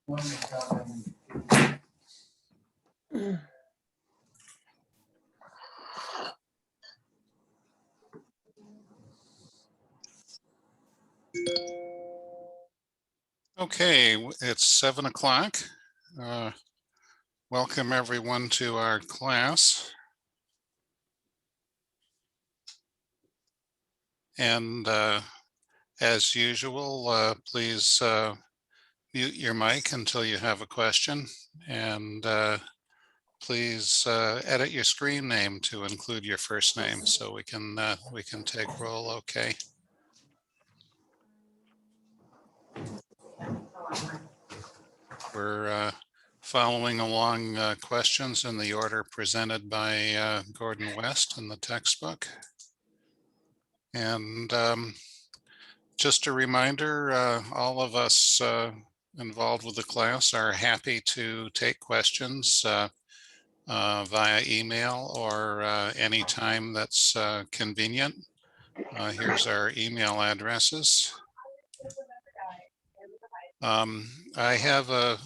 Okay, it's 7 o'clock. Welcome everyone to our class. And as usual, please mute your mic until you have a question, and please edit your screen name to include your first name so we can take roll. Okay. We're following along questions in the order presented by Gordon West in the textbook. And just a reminder, all of us involved with the class are happy to take questions via email or any time that's convenient. Here's our email addresses. I have a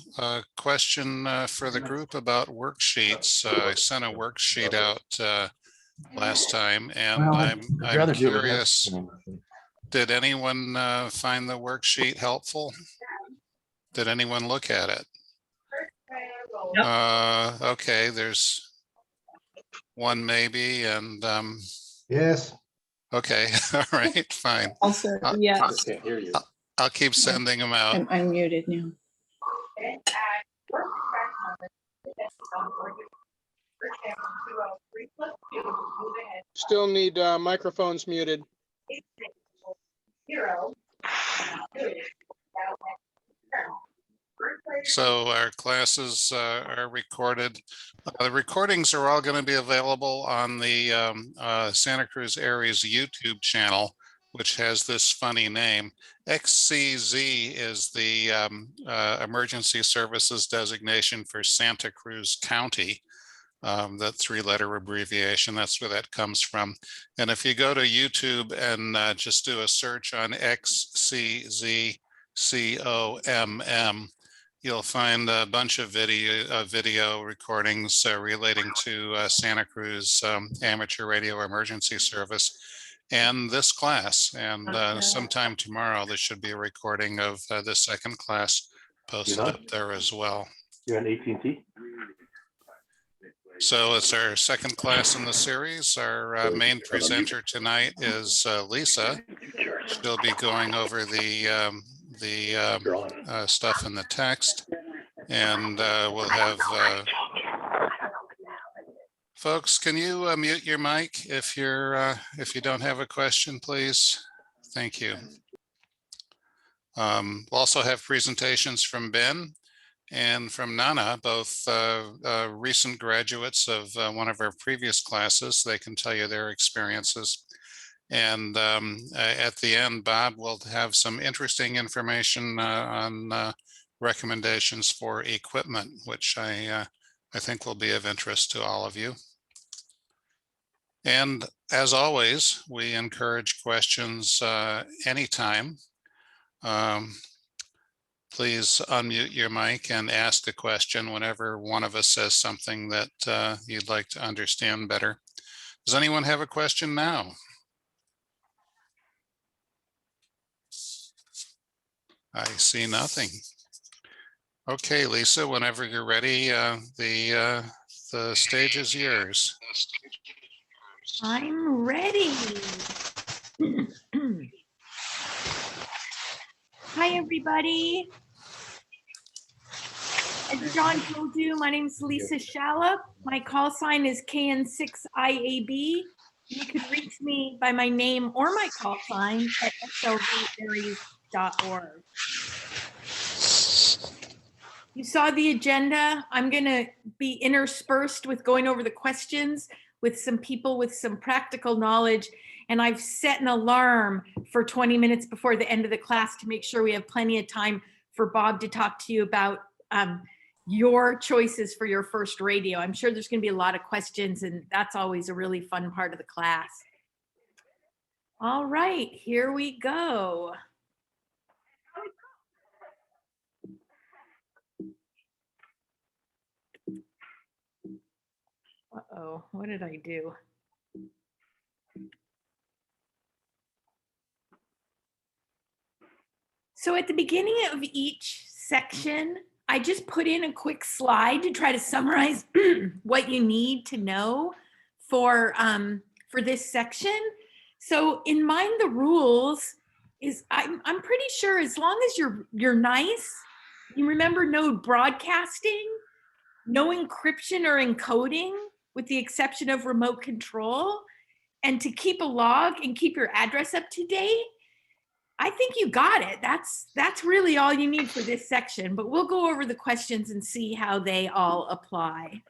question for the group about worksheets. I sent a worksheet out last time, and I'm curious, did anyone find the worksheet helpful? Did anyone look at it? Nope. Okay, there's one maybe, and yes. Okay, all right, fine. Also, yes. I can't hear you. I'll keep sending them out. I'm muted now. Still need microphones muted. So our classes are recorded. The recordings are all going to be available on the Santa Cruz Area's YouTube channel, which has this funny name. XCZ is the emergency services designation for Santa Cruz County. That three-letter abbreviation, that's where that comes from. And if you go to YouTube and just do a search on XCZCOMM, you'll find a bunch of video recordings relating to Santa Cruz Amateur Radio Emergency Service and this class. And sometime tomorrow, there should be a recording of the second class posted up there as well. You're on AT&T? So it's our second class in the series. Our main presenter tonight is Lisa. She'll be going over the stuff in the text, and we'll have folks. Can you mute your mic if you don't have a question, please? Thank you. We'll also have presentations from Ben and from Nana, both recent graduates of one of our previous classes. They can tell you their experiences. And at the end, Bob will have some interesting information on recommendations for equipment, which I think will be of interest to all of you. And as always, we encourage questions anytime. Please unmute your mic and ask a question whenever one of us says something that you'd like to understand better. Does anyone have a question now? I see nothing. Okay, Lisa, whenever you're ready, the stage is yours. I'm ready. Hi, everybody. As John told you, my name is Lisa Shallop. My call sign is KN6IAB. You can reach me by my name or my call sign at slvaries.org. You saw the agenda. I'm going to be interspersed with going over the questions with some people with some practical knowledge. And I've set an alarm for 20 minutes before the end of the class to make sure we have plenty of time for Bob to talk to you about your choices for your first radio. I'm sure there's going to be a lot of questions, and that's always a really fun part of the class. All right, here we go. Uh-oh, what did I do? So at the beginning of each section, I just put in a quick slide to try to summarize what you need to know for this section. So in mind the rules is I'm pretty sure as long as you're nice, you remember no broadcasting, no encryption or encoding, with the exception of remote control, and to keep a log and keep your address up to date. I think you got it. That's really all you need for this section, but we'll go over the questions and see how they all apply.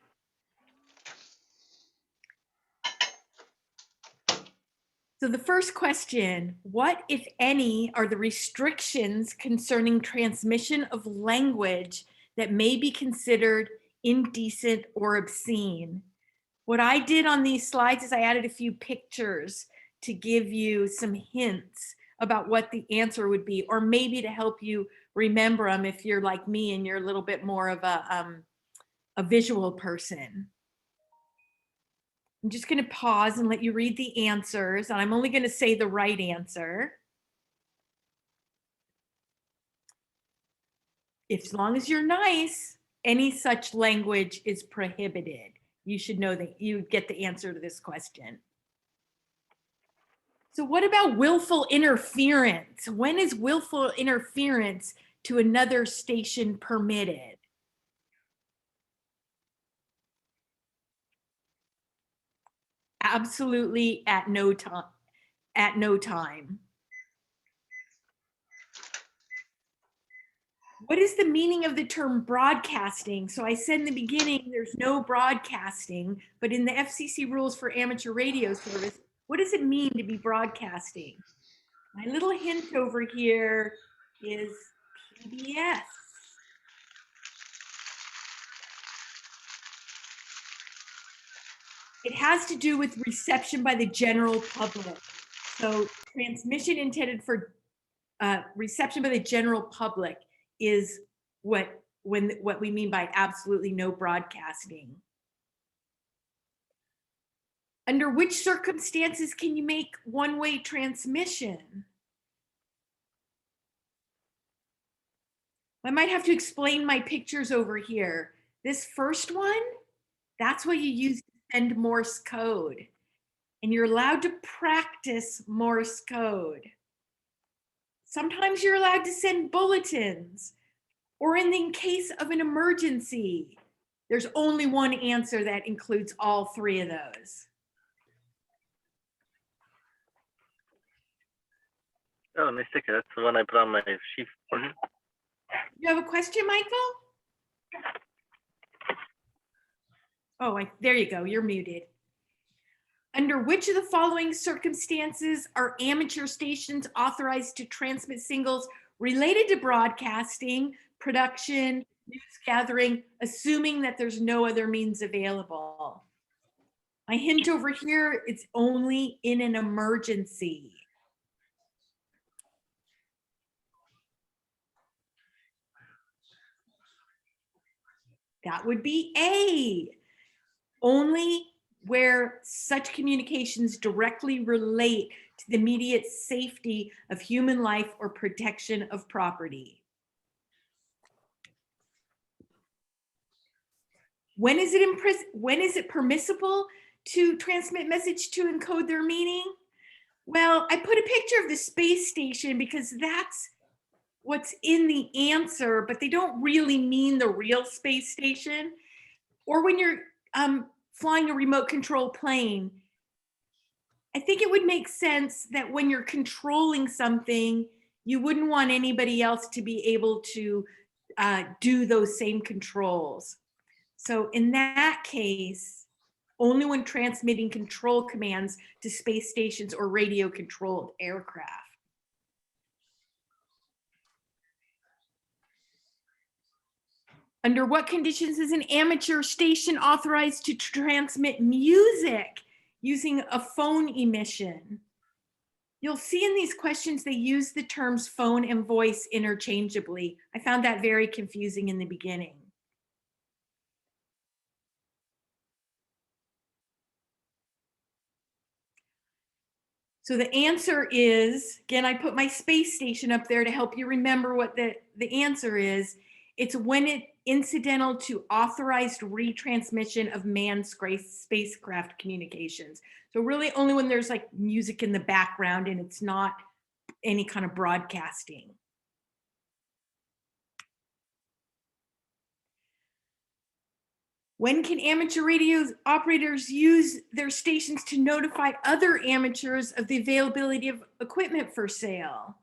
So the first question, what, if any, are the restrictions concerning transmission of language that may be considered indecent or obscene? What I did on these slides is I added a few pictures to give you some hints about what the answer would be, or maybe to help you remember them if you're like me and you're a little bit more of a visual person. I'm just going to pause and let you read the answers, and I'm only going to say the right answer. As long as you're nice, any such language is prohibited. You should know that you get the answer to this question. So what about willful interference? When is willful interference to another station permitted? Absolutely at no time. At no time. What is the meaning of the term broadcasting? So I said in the beginning, there's no broadcasting, but in the FCC rules for amateur radio service, what does it mean to be broadcasting? My little hint over here is PBS. It has to do with reception by the general public. So transmission intended for reception by the general public is what we mean by absolutely no broadcasting. Under which circumstances can you make one-way transmission? I might have to explain my pictures over here. This first one, that's what you use to send Morse code. And you're allowed to practice Morse code. Sometimes you're allowed to send bulletins, or in the case of an emergency. There's only one answer that includes all three of those. Oh, nice sticker. That's the one I put on my sheaf. You have a question, Michael? Oh, there you go. You're muted. Under which of the following circumstances are amateur stations authorized to transmit signals related to broadcasting, production, news gathering, assuming that there's no other means available? My hint over here, it's only in an emergency. That would be A. Only where such communications directly relate to the immediate safety of human life or protection of property. When is it permissible to transmit message to encode their meaning? Well, I put a picture of the space station because that's what's in the answer, but they don't really mean the real space station. Or when you're flying a remote control plane, I think it would make sense that when you're controlling something, you wouldn't want anybody else to be able to do those same controls. So in that case, only when transmitting control commands to space stations or radio controlled aircraft. Under what conditions is an amateur station authorized to transmit music using a phone emission? You'll see in these questions, they use the terms phone and voice interchangeably. I found that very confusing in the beginning. So the answer is, again, I put my space station up there to help you remember what the answer is. It's when it incidental to authorized retransmission of manned spacecraft communications. So really only when there's like music in the background and it's not any kind of broadcasting. When can amateur radio operators use their stations to notify other amateurs of the availability of equipment for sale?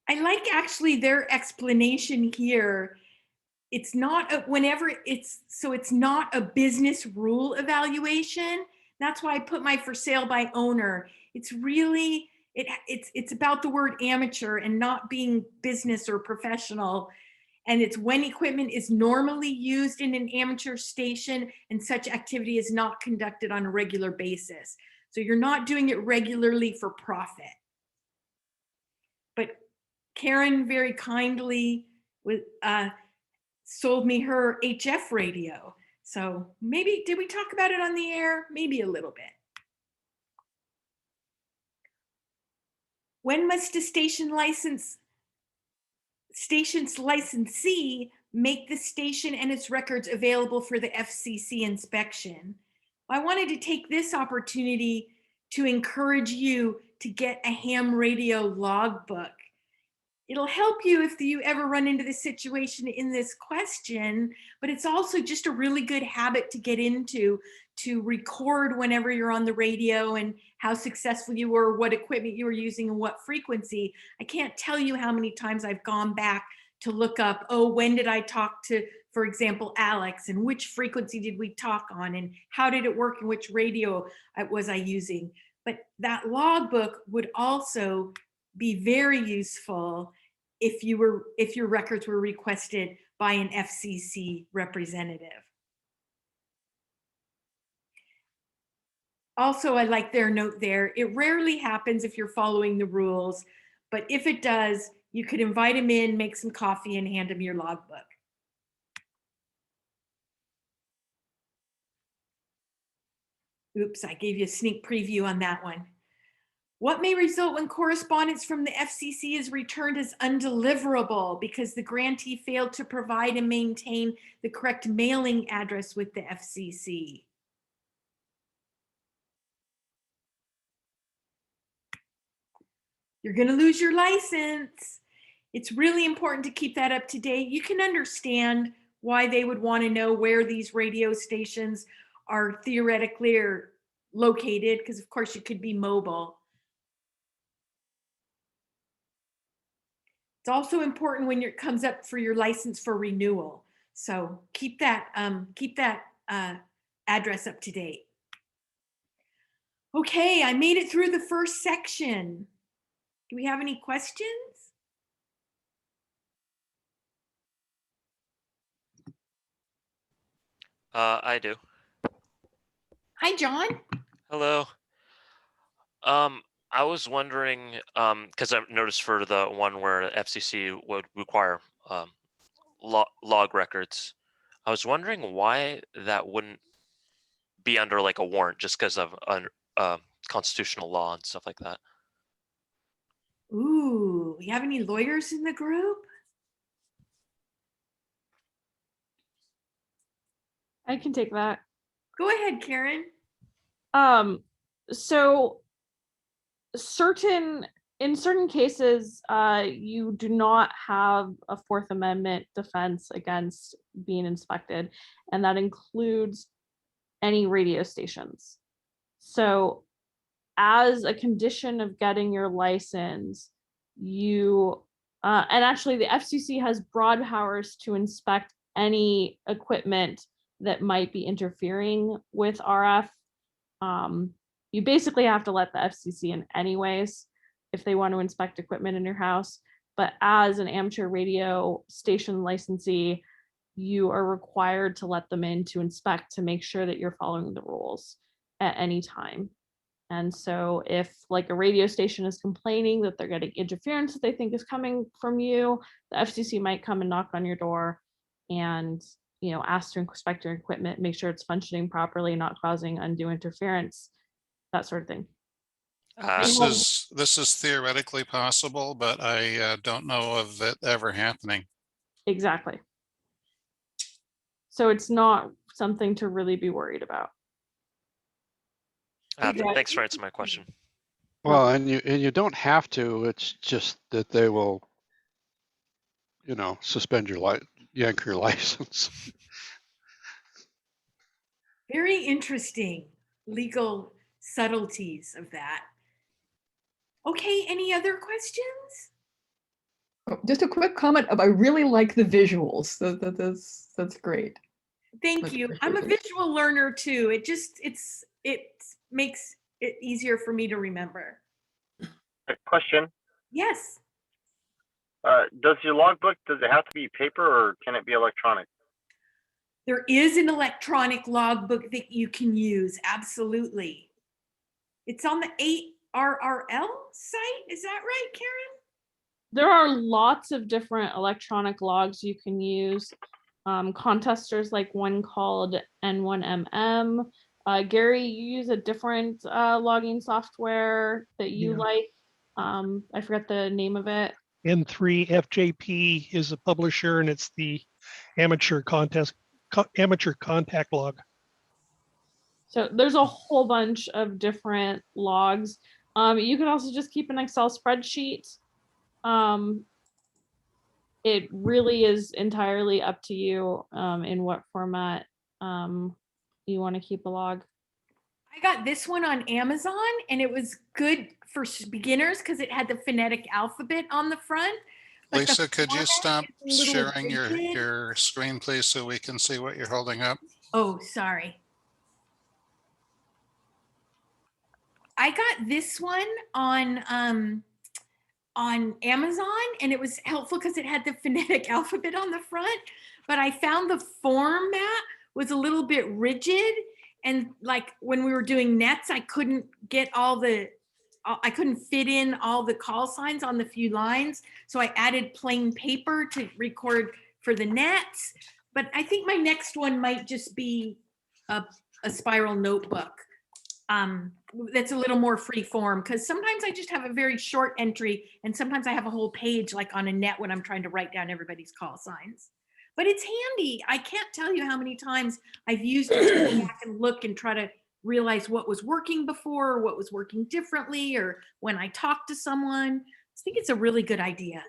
I like actually their explanation here. It's not it's not a business rule evaluation. That's why I put my for sale by owner. It's really, it's about the word amateur and not being business or professional. And it's when equipment is normally used in an amateur station and such activity is not conducted on a regular basis. So you're not doing it regularly for profit. But Karen very kindly sold me her HF radio. So maybe, did we talk about it on the air? Maybe a little bit. When must a station's licensee make the station and its records available for the FCC inspection? I wanted to take this opportunity to encourage you to get a ham radio logbook. It'll help you if you ever run into this situation in this question, but it's also just a really good habit to get into, to record whenever you're on the radio and how successful you were, what equipment you were using and what frequency. I can't tell you how many times I've gone back to look up, oh, when did I talk to, for example, Alex, and which frequency did we talk on, and how did it work, and which radio was I using? But that logbook would also be very useful if your records were requested by an FCC representative. Also, I like their note there. It rarely happens if you're following the rules, but if it does, you could invite him in, make some coffee, and hand him your logbook. Oops, I gave you a sneak preview on that one. What may result when correspondence from the FCC is returned as undeliverable because the grantee failed to provide and maintain the correct mailing address with the FCC? You're going to lose your license. It's really important to keep that up to date. You can understand why they would want to know where these radio stations are theoretically located, because of course you could be mobile. It's also important when it comes up for your license for renewal. So keep that address up to date. Okay, I made it through the first section. Do we have any questions? I do. Hi, John. Hello. I was wondering, because I've noticed for the one where FCC would require log records, I was wondering why that wouldn't be under like a warrant just because of constitutional law and stuff like that. Ooh, you have any lawyers in the group? I can take that. Go ahead, Karen. So in certain cases, you do not have a Fourth Amendment defense against being inspected, and that includes any radio stations. So as a condition of getting your license, you, and actually the FCC has broad powers to inspect any equipment that might be interfering with RF. You basically have to let the FCC in anyways if they want to inspect equipment in your house. But as an amateur radio station licensee, you are required to let them in to inspect to make sure that you're following the rules at any time. And so if like a radio station is complaining that they're getting interference that they think is coming from you, the FCC might come and knock on your door and ask to inspect your equipment, make sure it's functioning properly, not causing undue interference, that sort of thing. This is theoretically possible, but I don't know of it ever happening. Exactly. So it's not something to really be worried about. Thanks for answering my question. Well, and you don't have to. It's just that they will, suspend your yank your license. Very interesting legal subtleties of that. Okay, any other questions? Oh, just a quick comment of I really like the visuals. That's great. Thank Much you. I'm a appreciated. visual learner too. It makes it easier for me to remember. A question. Yes. Does your logbook, does it have to be paper or can it be electronic? There is an electronic logbook that you can use. Absolutely. It's on the 8RRL site. Is that right, Karen? There are lots of different electronic logs you can use. Contesters like one called N1MM. Gary, you use a different logging software that you Yeah. like. I forgot the name of it. N3FJP is a publisher, and it's the amateur contact log. So there's a whole bunch of different logs. You can also just keep an Excel spreadsheet. It really is entirely up to you in what format you want to keep a log. I got this one on Amazon and it was good for beginners because it had the phonetic alphabet on the front. but the Lisa, could you format stop is a little sharing rigid. your screen, please, so we can see what you're holding up? Oh, sorry. I got this one on Amazon and it was helpful because it had the phonetic alphabet on the front, but I found the format was a little bit rigid. And like when we were doing nets, I couldn't get I couldn't fit in all the call signs on the few lines. So I added plain paper to record for the nets. But I think my next one might just be a spiral notebook. That's a little more free form because sometimes I just have a very short entry and sometimes I have a whole page like on a net when I'm trying to write down everybody's call signs. But it's handy. I can't tell you how many times I've used it to go back and look and try to realize what was working before, or what was working differently, or when I talk to someone. I think it's a really good idea.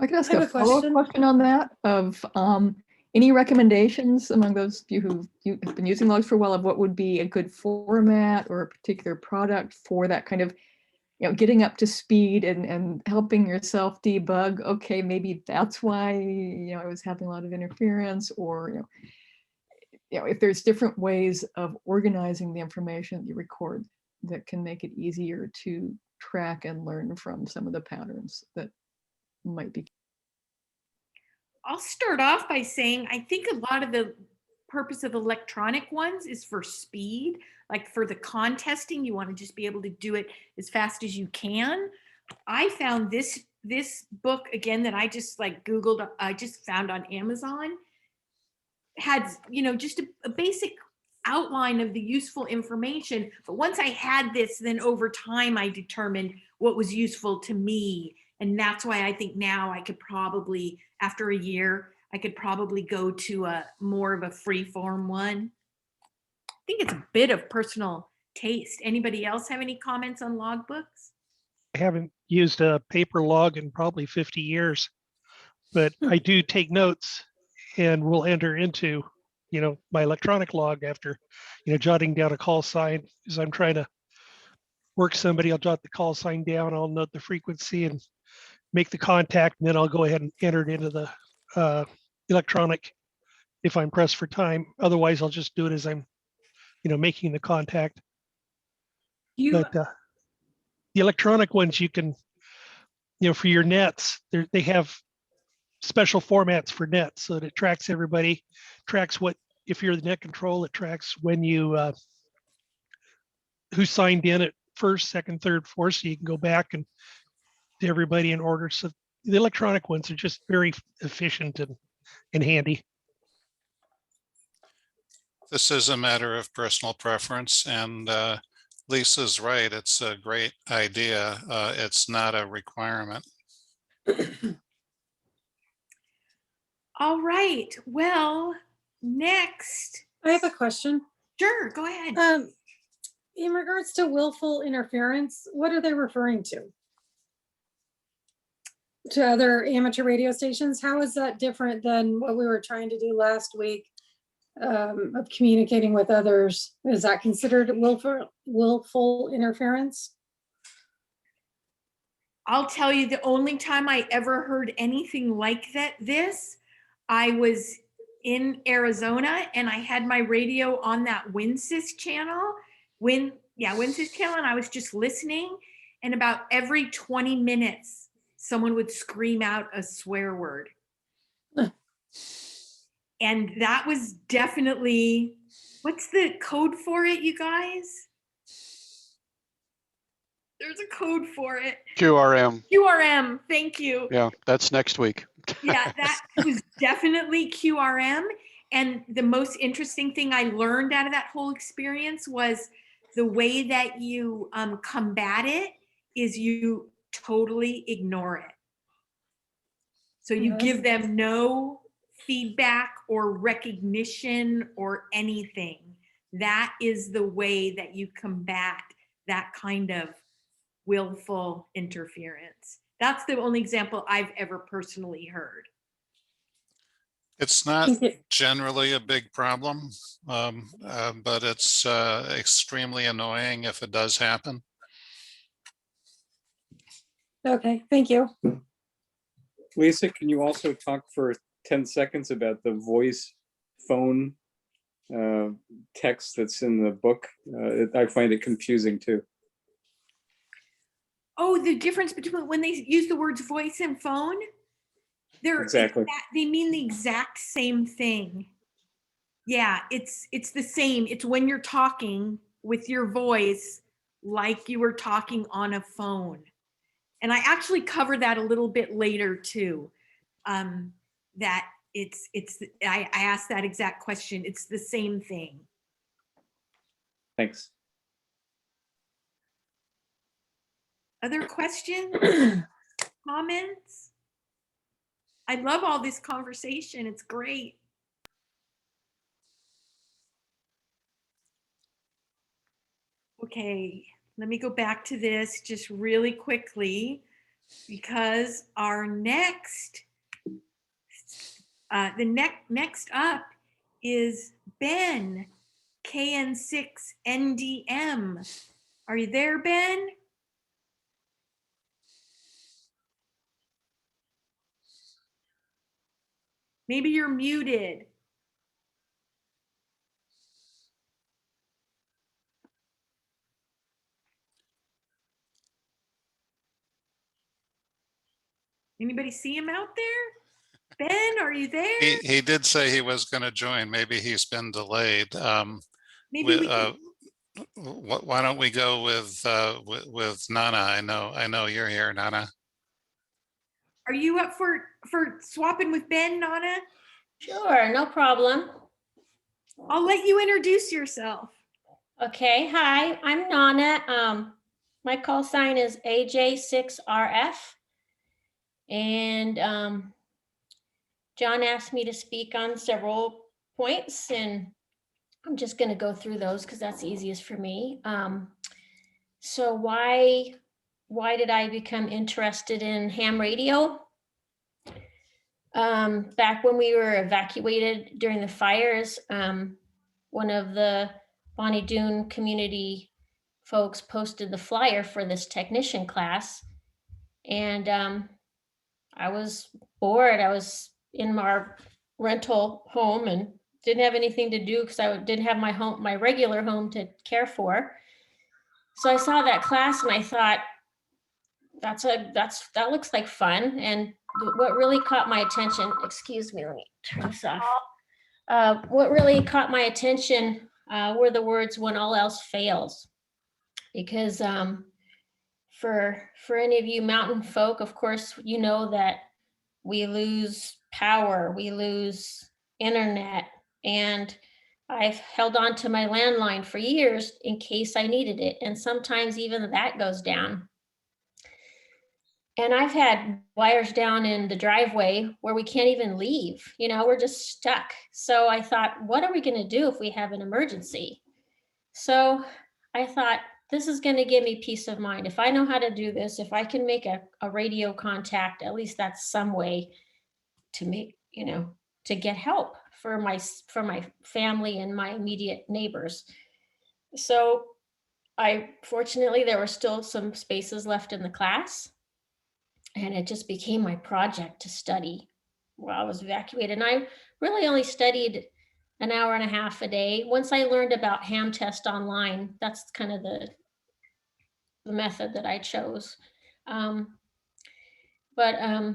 I could ask I have a a follow-up question. question on that of any recommendations among those of you who have been using logs for a while of what would be a good format or a particular product for that kind of, getting up to speed and helping yourself debug, okay, maybe that's why, I was having a lot of interference, or, if there's different ways of organizing the information that you record that can make it easier to track and learn from some of the patterns that might be. I'll start off by saying I think a lot of the purpose of electronic ones is for speed. Like for the contesting, you want to just be able to do it as fast as you can. I found this book again that I just like Googled, I just found on Amazon, had, just a basic outline of the useful information. But once I had this, then over time, I determined what was useful to me. And that's why I think now I could probably, after a year, I could probably go to a more of a free form one. I think it's a bit of personal taste. Anybody else have any comments on logbooks? I haven't used a paper log in probably 50 years, but I do take notes and will enter into, my electronic log after, jotting down a call sign. As I'm trying to work somebody, I'll jot the call sign down, I'll note the frequency and make the contact, and then I'll go ahead and enter it into the electronic if I'm pressed for time. Otherwise, I'll just do it as I'm, making the contact. But the electronic ones, you can, for your nets, they have special formats for nets so that it tracks everybody, tracks what, if you're the net control, it tracks when you, who signed in at first, second, third, fourth, so you can go back and to everybody in order. So the electronic ones are just very efficient and handy. This is a matter of personal preference, and Lisa's right. It's a great idea. It's not a requirement. All right, well, next. I have a question. Sure, go ahead. In regards to willful interference, what are they referring to? To other amateur radio stations? How is that different than what we were trying to do last week of communicating with others? Is that considered willful interference? I'll tell you, the only time I ever heard anything like this, I was in Arizona and I had my radio on that WinSys channel. WinSys channel, and I was just listening, and about every 20 minutes, someone would scream out a swear word. And that was definitely, what's the code for it, you guys? There's a code for it. QRM. QRM, thank you. Yeah, that's next week. Yeah, that was definitely QRM. And the most interesting thing I learned out of that whole experience was the way that you combat it is you totally ignore it. So you give them no feedback or recognition or anything. That is the way that you combat that kind of willful interference. That's the only example I've ever personally heard. It's not generally a big problem, but it's extremely annoying if it does happen. Okay, thank you. Lisa, can you also talk for 10 seconds about the voice phone text that's in the book? I find it confusing too. Oh, the difference between when they use the words voice and phone? Exactly. They mean the exact same thing. Yeah, it's the same. It's when you're talking with your voice like you were talking on a phone. And I actually cover that a little bit later too. That I asked that exact question. It's the same thing. Thanks. Other questions? Comments? I love all this conversation. It's great. Okay, let me go back to this just really quickly because our next, next up is Ben, KN6NDM. Are you there, Ben? Maybe you're muted. Anybody see him out there? Ben, are you there? He did say he was going to join. Maybe he's been delayed. Maybe we why don't we go with Nana? I know you're here, Nana. Are you up for swapping with Ben, Nana? Sure, no problem. I'll let you introduce yourself. Okay, hi, I'm Nana. My call sign is AJ6RF. And John asked me to speak on several points, and I'm just going to go through those because that's easiest for me. So why did I become interested in ham radio? Back when we were evacuated during the fires, one of the Bonnie Doon community folks posted the flyer for this technician class, and I was bored. I was in our rental home and didn't have anything to do because I didn't have my regular home to care for. So I saw that class and I thought, that looks like fun. And what really caught my attention, excuse me, let me turn this off. What really caught my attention were the words "when all else fails," because for any of you mountain folk, of course, you know that we lose power, we lose internet, and I've held on to my landline for years in case I needed it. And sometimes even that goes down. And I've had wires down in the driveway where we can't even leave, we're just stuck. So I thought, what are we going to do if we have an emergency? So I thought, this is going to give me peace of mind. If I know how to do this, if I can make a radio contact, at least that's some way to make, to get help for my family and my immediate neighbors. So fortunately, there were still some spaces left in the class. And it just became my project to study while I was evacuated. And I really only studied an hour and a half a day. Once I learned about ham test online, that's kind of the method that I chose. But I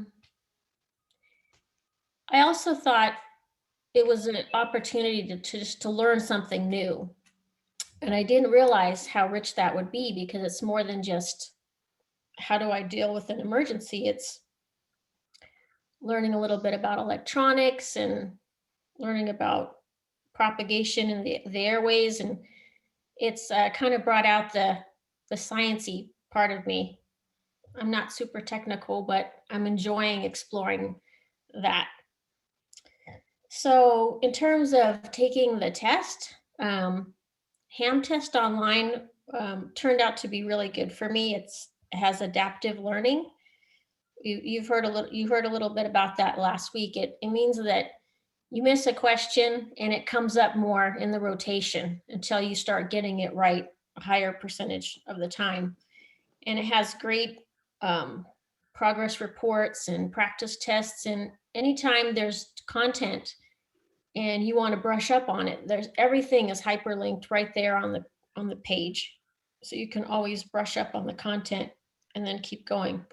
also thought it was an opportunity to just to learn something new. And I didn't realize how rich that would be, because it's more than just how do I deal with an emergency. It's learning a little bit about electronics and learning about propagation in the airways. And it's kind of brought out the sciencey part of me. I'm not super technical, but I'm enjoying exploring that. So in terms of taking the test, ham test online turned out to be really good for me. It has adaptive learning. You heard a little bit about that last week. It means that you miss a question and it comes up more in the rotation until you start getting it right a higher percentage of the time. And it has great progress reports and practice tests. And anytime there's content and you want to brush up on it, everything is hyperlinked right there on the page. So you can always brush up on the content and then keep going.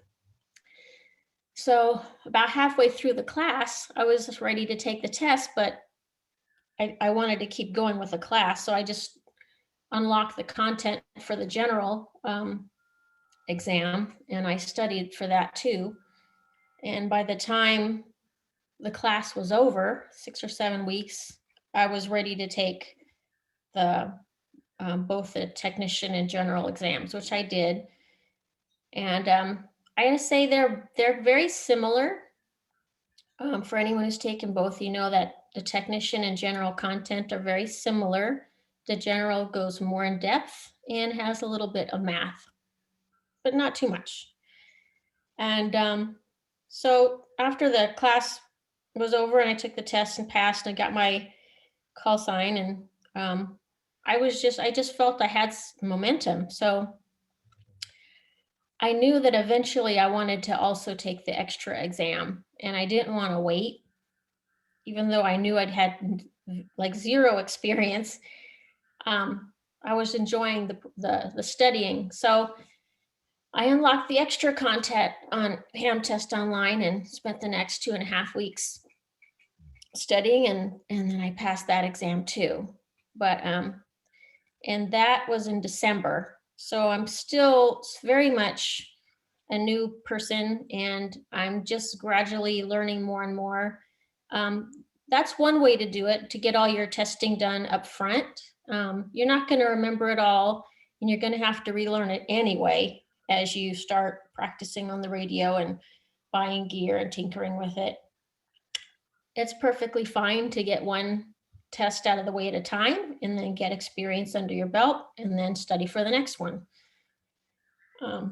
So about halfway through the class, I was just ready to take the test, but I wanted to keep going with the class. So I just unlocked the content for the general exam, and I studied for that too. And by the time the class was over, 6 or 7 weeks, I was ready to take the both the technician and general exams, which I did. And I gotta say they're very similar. For anyone who's taken both, you know that the technician and general content are very similar. The general goes more in depth and has a little bit of math, but not too much. And so after the class was over and I took the test and passed and I got my call sign, and I just felt I had momentum. So I knew that eventually I wanted to also take the extra exam, and I didn't want to wait, even though I knew I'd had like zero experience. I was enjoying the studying. So I unlocked the extra content on ham test online and spent the next 2.5 weeks studying, and then I passed that exam too. But and that was in December. So I'm still very much a new person, and I'm just gradually learning more and more. That's one way to do it, to get all your testing done up front. You're not going to remember it all, and you're going to have to relearn it anyway as you start practicing on the radio and buying gear and tinkering with it. It's perfectly fine to get one test out of the way at a time and then get experience under your belt and then study for the next one.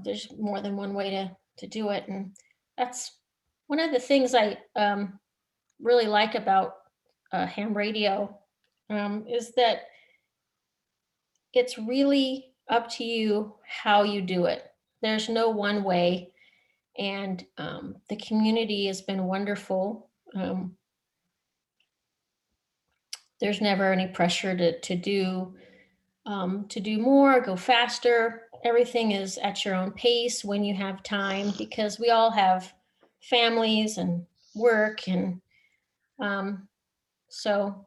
There's more than one way to do it. And that's one of the things I really like about ham radio is that it's really up to you how you do it. There's no one way. And the community has been wonderful. There's never any pressure to do more, go faster. Everything is at your own pace when you have time, because we all have families and work. And so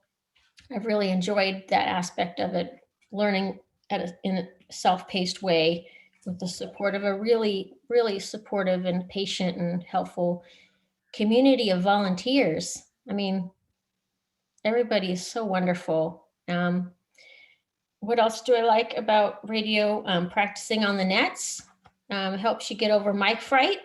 I've really enjoyed that aspect of it, learning in a self-paced way with the support of a really, really supportive and patient and helpful community of volunteers. I mean, everybody is so wonderful. What else do I like about radio? Practicing on the nets helps you get over mic fright.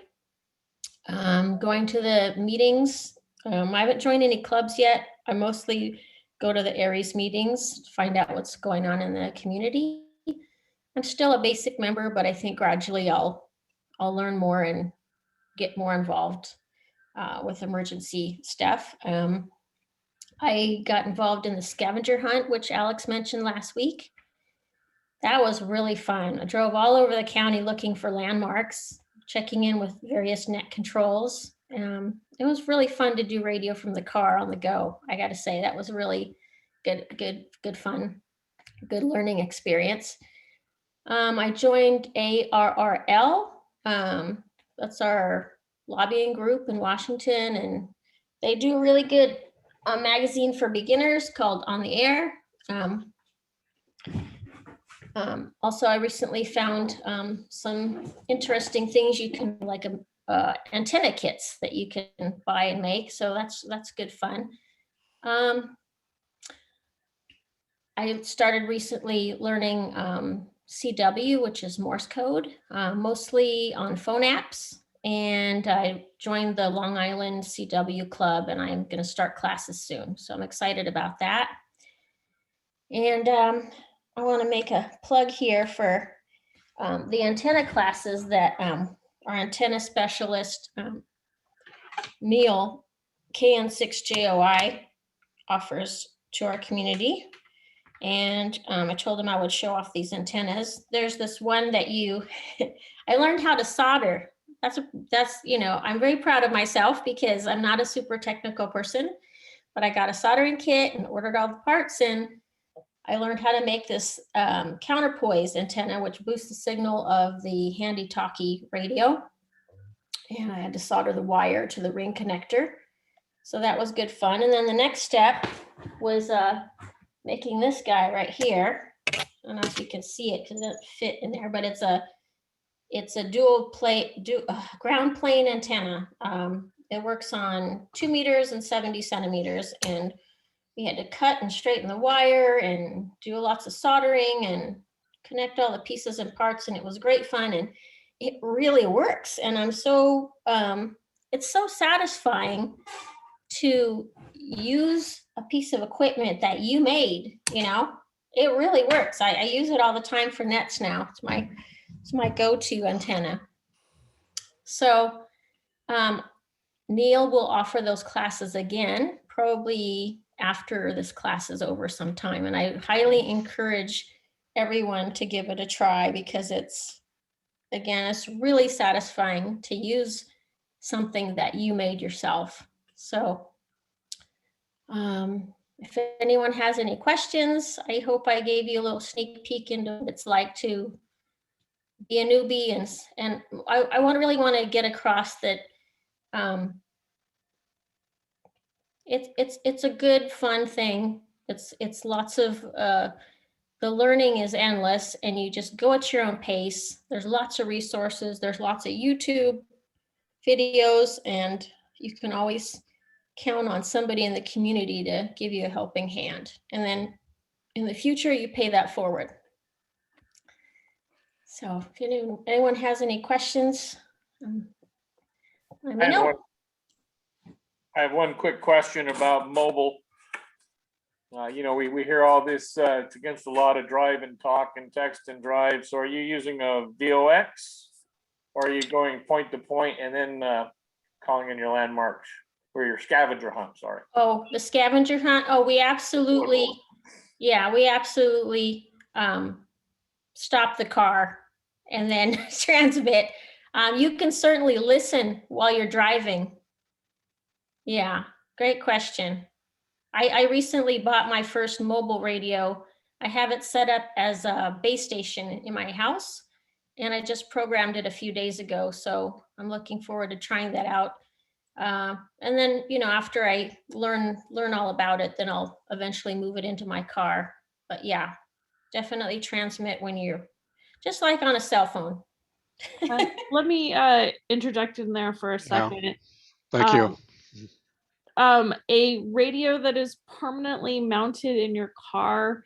Going to the meetings. I haven't joined any clubs yet. I mostly go to the Aries meetings to find out what's going on in the community. I'm still a basic member, but I think gradually I'll learn more and get more involved with emergency stuff. I got involved in the scavenger hunt, which Alex mentioned last week. That was really fun. I drove all over the county looking for landmarks, checking in with various net controls. It was really fun to do radio from the car on the go. I got to say, that was really good fun, good learning experience. I joined ARRL. That's our lobbying group in Washington, and they do a really good magazine for beginners called On the Air. Also, I recently found some interesting things you can, like antenna kits that you can buy and make. So that's good fun. I started recently learning CW, which is Morse code, mostly on phone apps. And I joined the Long Island CW Club, and I'm going to start classes soon. So I'm excited about that. And I want to make a plug here for the antenna classes that our antenna specialist, Neil, KN6JOI, offers to our community. And I told him I would show off these antennas. There's this one that I learned how to solder. That's, you know, I'm very proud of myself because I'm not a super technical person, but I got a soldering kit and ordered all the parts, and I learned how to make this counterpoise antenna, which boosts the signal of the handy-talkie radio. And I had to solder the wire to the ring connector. So that was good fun. And then the next step was making this guy right here. I don't know if you can see it because it doesn't fit in there, but it's a dual plate, ground plane antenna. It works on 2 meters and 70 centimeters. And we had to cut and straighten the wire and do lots of soldering and connect all the pieces and parts. And it was great fun. And it really works. And I'm so, it's so satisfying to use a piece of equipment that you made, you know, it really works. I use it all the time for nets now. It's my go-to antenna. So Neil will offer those classes again, probably after this class is over sometime. And I highly encourage everyone to give it a try because it's really satisfying to use something that you made yourself. So if anyone has any questions, I hope I gave you a little sneak peek into what it's like to be a newbie. And I really want to get across that it's a good, fun thing. It's lots of, the learning is endless and you just go at your own pace. There's lots of resources. There's lots of YouTube videos, and you can always count on somebody in the community to give you a helping hand. And then in the future, you pay that forward. So if anyone has any questions, let me know. I have one quick question about mobile. You know, we hear all this, it's against the law to drive and talk and text and drive. So are you using a VOX, or are you going point to point and then calling in your landmarks or your scavenger hunt? Sorry. Oh, the scavenger hunt. Oh, we absolutely, we absolutely stop the car and then transmit. You can certainly listen while you're driving. Yeah, great question. I recently bought my first mobile radio. I have it set up as a base station in my house, and I just programmed it a few days ago. So I'm looking forward to trying that out. And then, you know, after I learn all about it, then I'll eventually move it into my car. But yeah, definitely transmit when you're just like on a cell phone. Let me interject in there for a second. Thank you. A radio that is permanently mounted in your car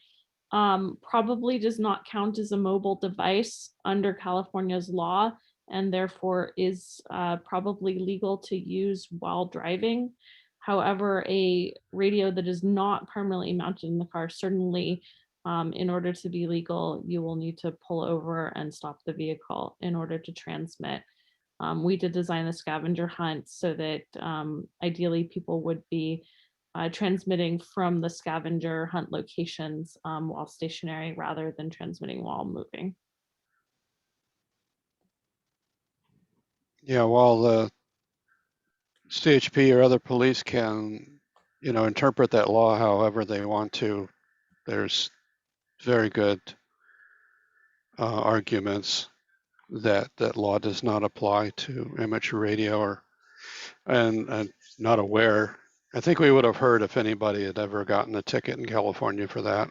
probably does not count as a mobile device under California's law, and therefore is probably legal to use while driving. However, a radio that is not permanently mounted in the car, certainly in order to be legal, you will need to pull over and stop the vehicle in order to transmit. We did design the scavenger hunt so that ideally people would be transmitting from the scavenger hunt locations while stationary rather than transmitting while moving. Yeah, while the CHP or other police can, interpret that law however they want to, there's very good arguments that that law does not apply to amateur radio, and not aware. I think we would have heard if anybody had ever gotten a ticket in California for that,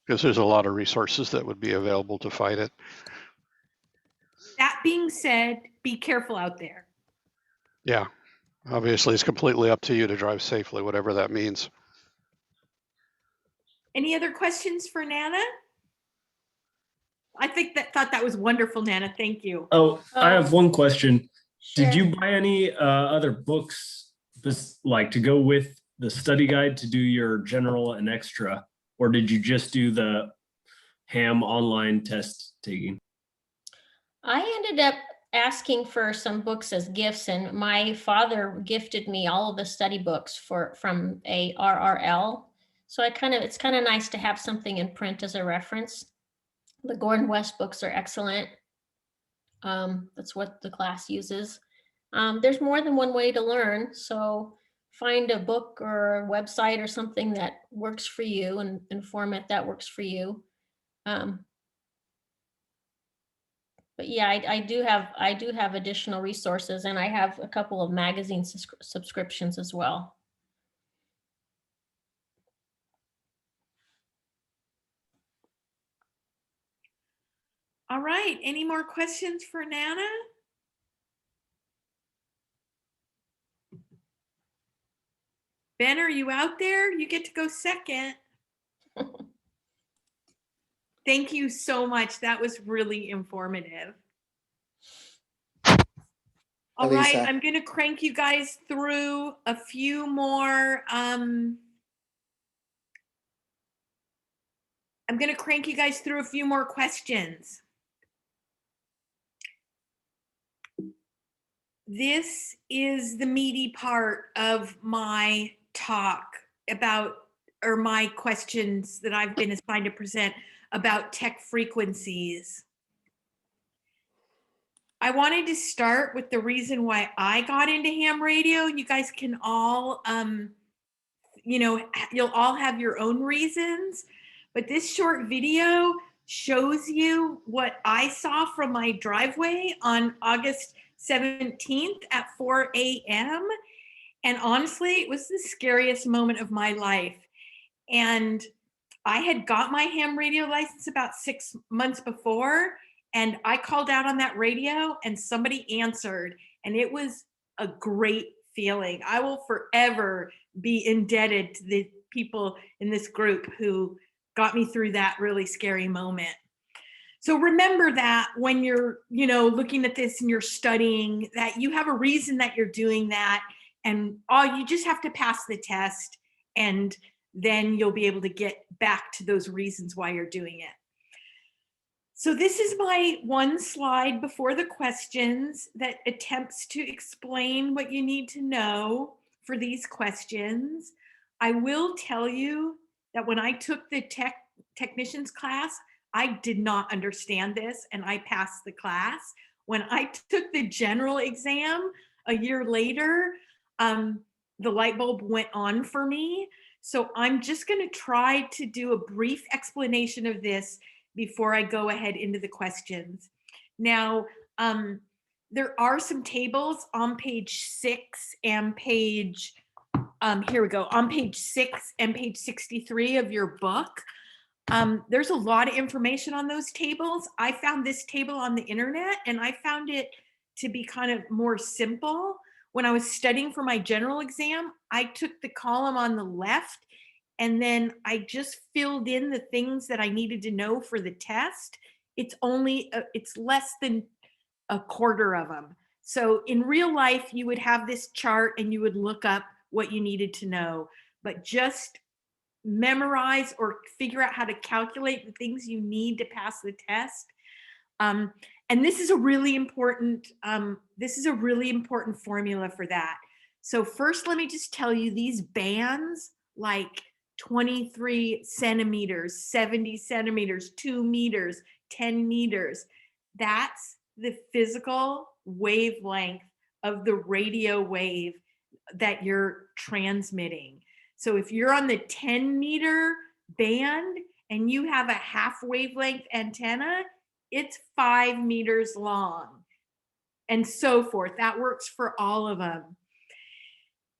because there's a lot of resources that would be available to fight it. That being said, be careful out there. Yeah, obviously it's completely up to you to drive safely, whatever that means. Any other questions for Nana? I thought that was wonderful, Nana. Thank you. Oh, I have one question. Sure. Did you buy any other books like to go with the study guide to do your general and extra, or did you just do the ham online test taking? I ended up asking for some books as gifts, and my father gifted me all of the study books from a RRL. So it's kind of nice to have something in print as a reference. The Gordon West books are excellent. That's what the class uses. There's more than one way to learn, so find a book or a website or something that works for you and format that works for you. But yeah, I do have additional resources, and I have a couple of magazine subscriptions as well. All right, any more questions for Nana? Ben, are you out there? You get to go second. Thank you so much. That was really informative. All right, I'm going to crank you guys through a few more. I'm going to crank you guys through a few more questions. This is the meaty part of my talk or my questions that I've been assigned to present about tech frequencies. I wanted to start with the reason why I got into ham radio. You guys can all, you'll all have your own reasons, but this short video shows you what I saw from my driveway on August 17th at 4 a.m. And honestly, it was the scariest moment of my life. And I had got my ham radio license about 6 months before, and I called out on that radio and somebody answered, and it was a great feeling. I will forever be indebted to the people in this group who got me through that really scary moment. So remember that when you're, looking at this and you're studying, that you have a reason that you're doing that, and you just have to pass the test, and then you'll be able to get back to those reasons why you're doing it. So this is my one slide before the questions that attempts to explain what you need to know for these questions. I will tell you that when I took the technicians class, I did not understand this, and I passed the class. When I took the general exam a year later, the light bulb went on for me. So I'm just going to try to do a brief explanation of this before I go ahead into the questions. Now, there are some tables on page 6 and page, here we go, on page 6 and page 63 of your book. There's a lot of information on those tables. I found this table on the internet and I found it to be kind of more simple. When I was studying for my general exam, I took the column on the left and then I just filled in the things that I needed to know for the test. It's less than a quarter of them. So in real life, you would have this chart and you would look up what you needed to know, but just memorize or figure out how to calculate the things you need to pass the test. And this is a really important formula for that. So first, let me just tell you these bands, like 23 centimeters, 70 centimeters, 2 meters, 10 meters, that's the physical wavelength of the radio wave that you're transmitting. So if you're on the 10-meter band and you have a half wavelength antenna, it's 5 meters long and so forth. That works for all of them.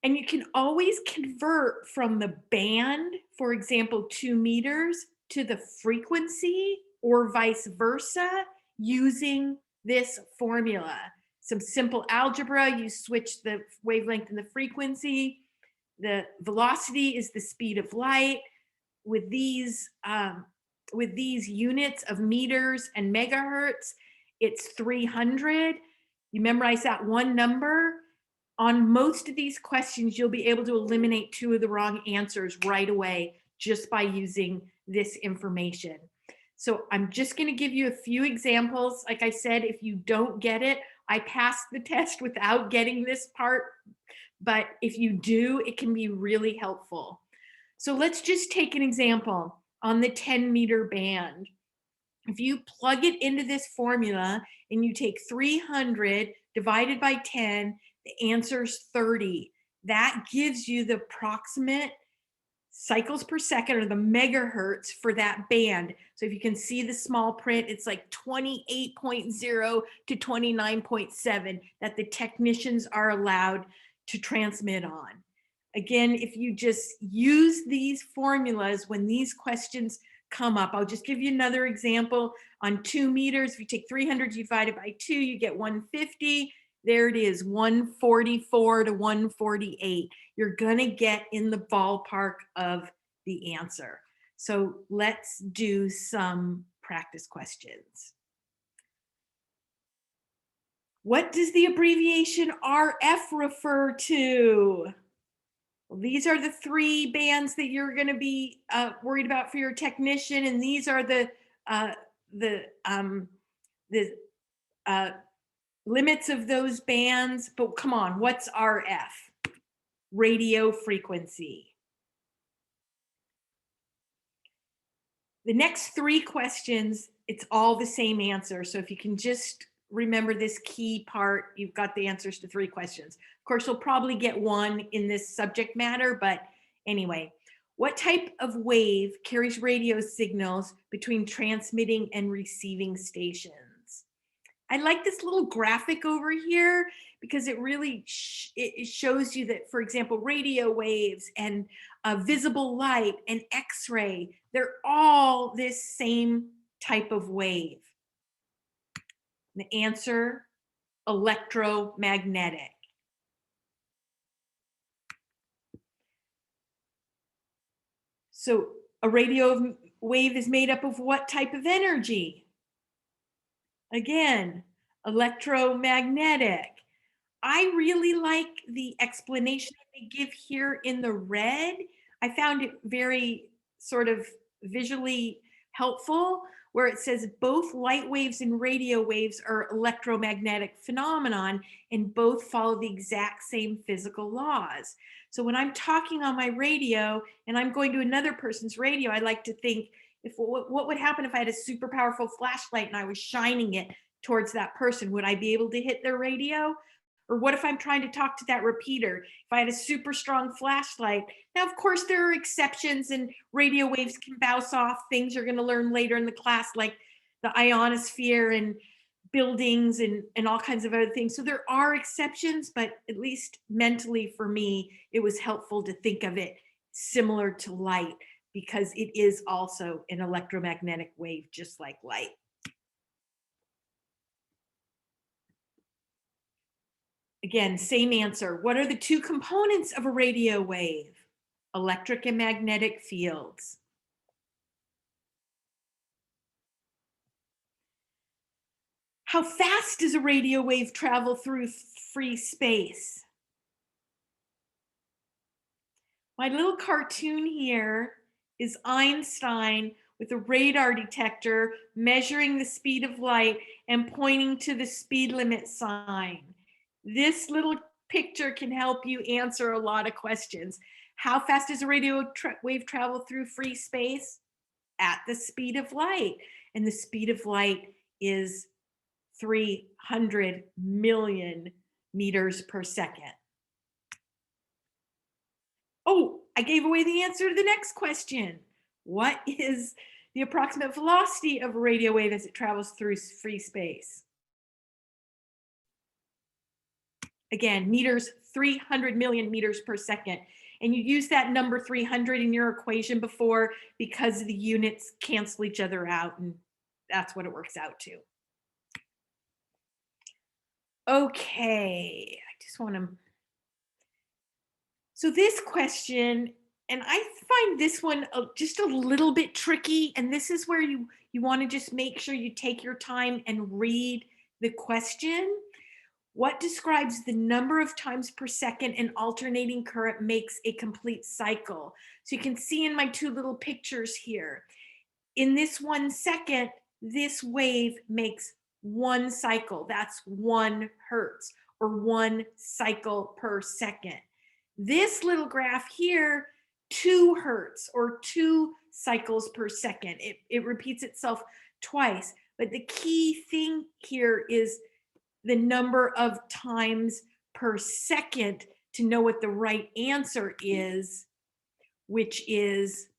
And you can always convert from the band, for example, 2 meters, to the frequency or vice versa using this formula. Some simple algebra, you switch the wavelength and the frequency. The velocity is the speed of light. With these units of meters and megahertz, it's 300. You memorize that one number. On most of these questions, you'll be able to eliminate 2 of the wrong answers right away just by using this information. So I'm just going to give you a few examples. Like I said, if you don't get it, I passed the test without getting this part, but if you do, it can be really helpful. So let's just take an example on the 10-meter band. If you plug it into this formula and you take 300 divided by 10, the answer is 30. That gives you the approximate cycles per second, or the megahertz, for that band. So if you can see the small print, it's like 28.0 to 29.7 that the technicians are allowed to transmit on. Again, if you just use these formulas when these questions come up, I'll just give you another example. On 2 meters, if you take 300 divided by 2, you get 150. There it is, 144 to 148. You're gonna get in the ballpark of the answer. So let's do some practice questions. What does the abbreviation RF refer to? Well, these are the 3 bands that you're gonna be worried about for your technician, and these are the limits of those bands. But come on, what's RF? Radio frequency. The next 3 questions, it's all the same answer. So if you can just remember this key part, you've got the answers to 3 questions. Of course, you'll probably get 1 in this subject matter, but anyway. What type of wave carries radio signals between transmitting and receiving stations? I like this little graphic over here because it really it shows you that, for example, radio waves and visible light and X-ray, they're all this same type of wave. The answer, electromagnetic. So a radio wave is made up of what type of energy? Again, electromagnetic. I really like the explanation that they give here in the red. I found it very sort of visually helpful, where it says both light waves and radio waves are electromagnetic phenomenon and both follow the exact same physical laws. So when I'm talking on my radio and I'm going to another person's radio, I like to think, what would happen if I had a super powerful flashlight and I was shining it towards that person? Would I be able to hit their radio? Or what if I'm trying to talk to that repeater? If I had a super strong flashlight. Now, of course, there are exceptions, and radio waves can bounce off things you're going to learn later in the class, like the ionosphere and buildings and all kinds of other things. So there are exceptions, but at least mentally for me, it was helpful to think of it similar to light. because it is also an electromagnetic wave, just like light. Again, same answer. What are the two components of a radio wave? Electric and magnetic fields. How fast does a radio wave travel through free space? My little cartoon here is Einstein with a radar detector measuring the speed of light and pointing to the speed limit sign. This little picture can help you answer a lot of questions. How fast does a radio wave travel through free space? At the speed of light. And the speed of light is 300 million meters per second. Oh, I gave away the answer to the next question. What is the approximate velocity of a radio wave as it travels through free space? Again, meters, 300 million meters per second. And you use that number 300 in your equation before because the units cancel each other out, and that's what it works out to. Okay, I just want to. So this question, and I find this one just a little bit tricky, and this is where you want to just make sure you take your time and read the question. What describes the number of times per second an alternating current makes a complete cycle? So you can see in my two little pictures here, in this 1 second, this wave makes one cycle. That's 1 hertz or 1 cycle per second. This little graph here, 2 hertz or 2 cycles per second. It repeats itself twice. But the key thing here is the number of times per second to know what the right answer is, which is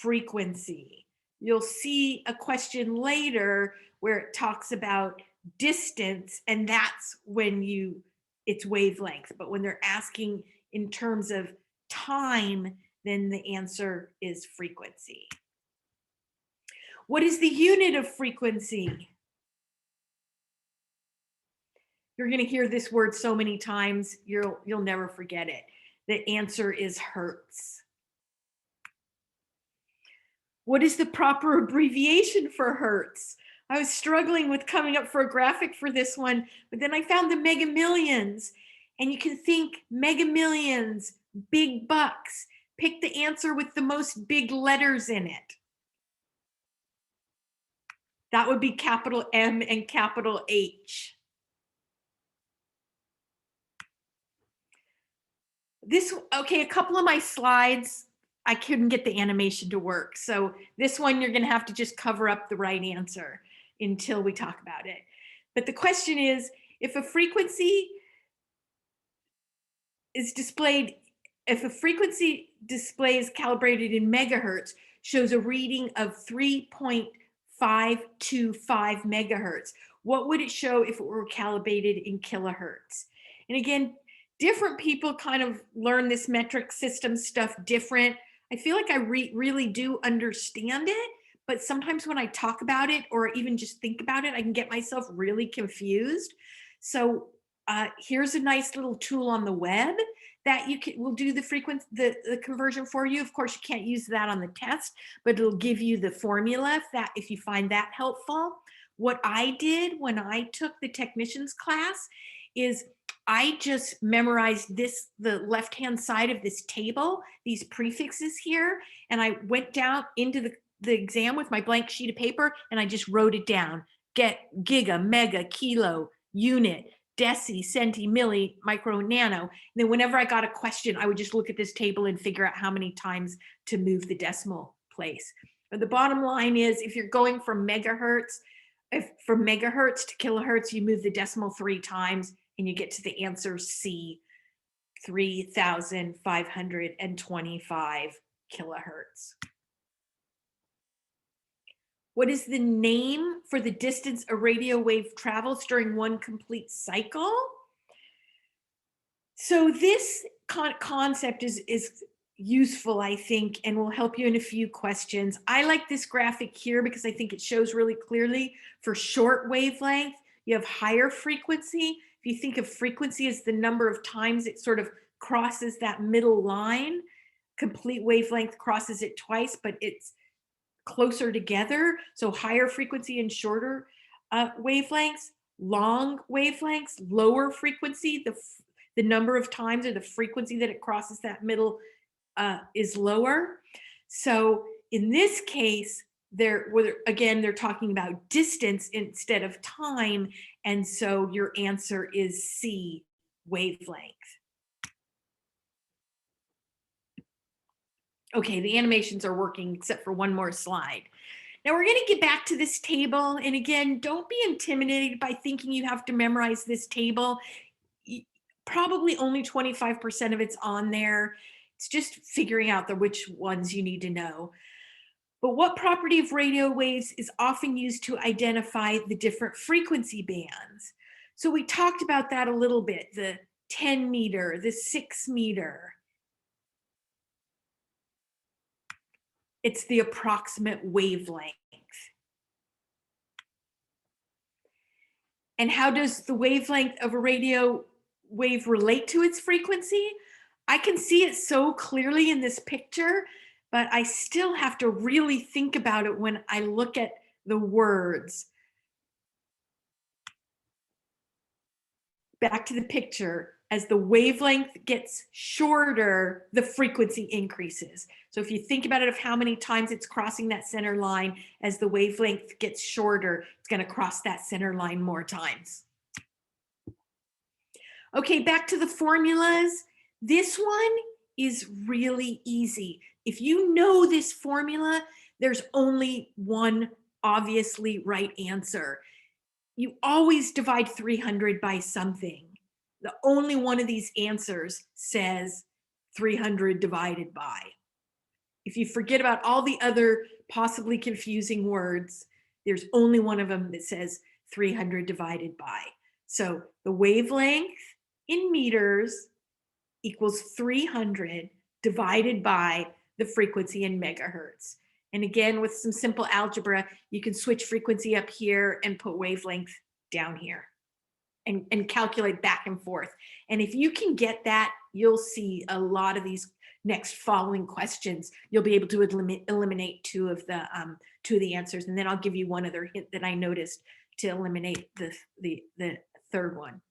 frequency. You'll see a question later where it talks about distance, and that's when it's wavelength. But when they're asking in terms of time, then the answer is frequency. What is the unit of frequency? You're going to hear this word so many times, you'll never forget it. The answer is hertz. What is the proper abbreviation for hertz? I was struggling with coming up for a graphic for this one, but then I found the mega millions. And you can think mega millions, big bucks. Pick the answer with the most big letters in it. That would be capital M and capital H. Okay, a couple of my slides, I couldn't get the animation to work. So this one, you're gonna have to just cover up the right answer until we talk about it. But the question is, if a frequency displays calibrated in megahertz, shows a reading of 3.525 megahertz, what would it show if it were calibrated in kilohertz? And again, different people kind of learn this metric system stuff different. I feel like I really do understand it, but sometimes when I talk about it or even just think about it, I can get myself really confused. So here's a nice little tool on the web that will do the conversion for you. Of course, you can't use that on the test, but it'll give you the formula if you find that helpful. What I did when I took the technician's class is I just memorized the left-hand side of this table, these prefixes here, and I went down into the exam with my blank sheet of paper, and I just wrote it down. Get giga, mega, kilo, unit, deci, centi, milli, micro, nano. And then whenever I got a question, I would just look at this table and figure out how many times to move the decimal place. But the bottom line is, if you're going from megahertz to kilohertz, you move the decimal 3 times and you get to the answer C, 3,525 kilohertz. What is the name for the distance a radio wave travels during one complete cycle? So this concept is useful, I think, and will help you in a few questions. I like this graphic here because I think it shows really clearly for short wavelength, you have higher frequency. If you think of frequency as the number of times it sort of crosses that middle line, complete wavelength crosses it twice, but it's closer together. So higher frequency and shorter wavelengths, long wavelengths, lower frequency, the number of times or the frequency that it crosses that middle is lower. So in this case, they're talking about distance instead of time. And so your answer is C, wavelength. Okay, the animations are working except for one more slide. Now we're going to get back to this table. And again, don't be intimidated by thinking you have to memorize this table. Probably only 25% of it's on there. It's just figuring out which ones you need to know. But what property of radio waves is often used to identify the different frequency bands? So we talked about that a little bit, the 10 meter, the 6 meter. It's the approximate wavelength. And how does the wavelength of a radio wave relate to its frequency? I can see it so clearly in this picture, but I still have to really think about it when I look at the words. Back to the picture. As the wavelength gets shorter, the frequency increases. So if you think about it of how many times it's crossing that center line, as the wavelength gets shorter, it's going to cross that center line more times. Okay, back to the formulas. This one is really easy. If you know this formula, there's only one obviously right answer. You always divide 300 by something. The only one of these answers says 300 divided by. If you forget about all the other possibly confusing words, there's only one of them that says 300 divided by. So the wavelength in meters equals 300 divided by the frequency in megahertz. And again, with some simple algebra, you can switch frequency up here and put wavelength down here and calculate back and forth. And if you can get that, you'll see a lot of these next following questions. You'll be able to eliminate two of the answers. And then I'll give you one other hint that I noticed to eliminate the third one.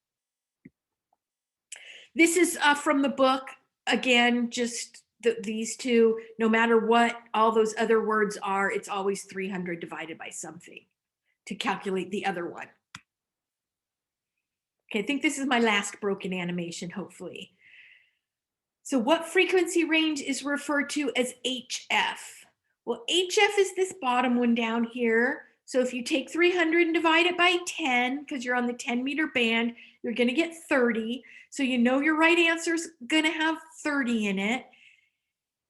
This is from the book. Again, just these two, no matter what all those other words are, it's always 300 divided by something to calculate the other one. Okay, I think this is my last broken animation, hopefully. So what frequency range is referred to as HF? Well, HF is this bottom one down here. So if you take 300 and divide it by 10, because you're on the 10 meter band, you're going to get 30. So you know your right answer is going to have 30 in it.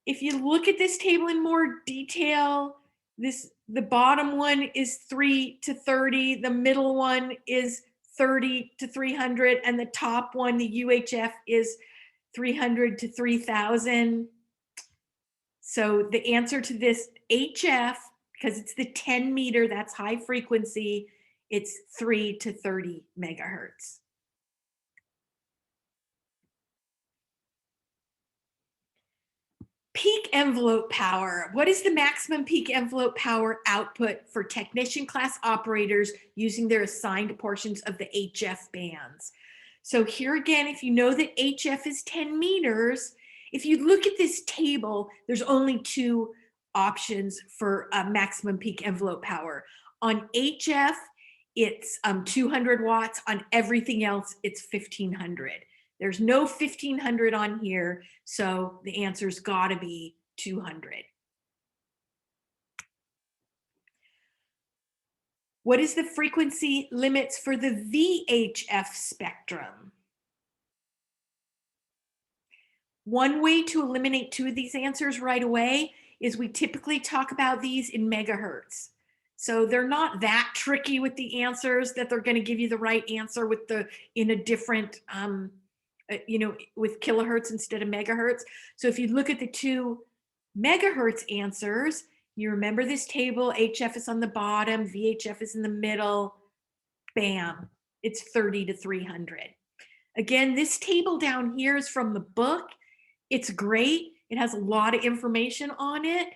If you look at this table in more detail, the bottom one is 3 to 30, the middle one is 30 to 300, and the top one, the UHF, is 300 to 3000. So the answer to this HF, because it's the 10 meter, that's high frequency, it's 3 to 30 megahertz. Peak envelope power. What is the maximum peak envelope power output for technician class operators using their assigned portions of the HF bands? So here again, if you know that HF is 10 meters, if you look at this table, there's only two options for maximum peak envelope power. On HF, it's 200 watts. On everything else, it's 1500. There's no 1500 on here, so the answer's got to be 200. What is the frequency limits for the VHF spectrum? One way to eliminate two of these answers right away is we typically talk about these in megahertz. So they're not that tricky with the answers that they're going to give you the right answer with in a different with kilohertz instead of megahertz. So if you look at the 2 megahertz answers, you remember this table, HF is on the bottom, VHF is in the middle, bam, it's 30 to 300. Again, this table down here is from the book. It's great. It has a lot of information on it,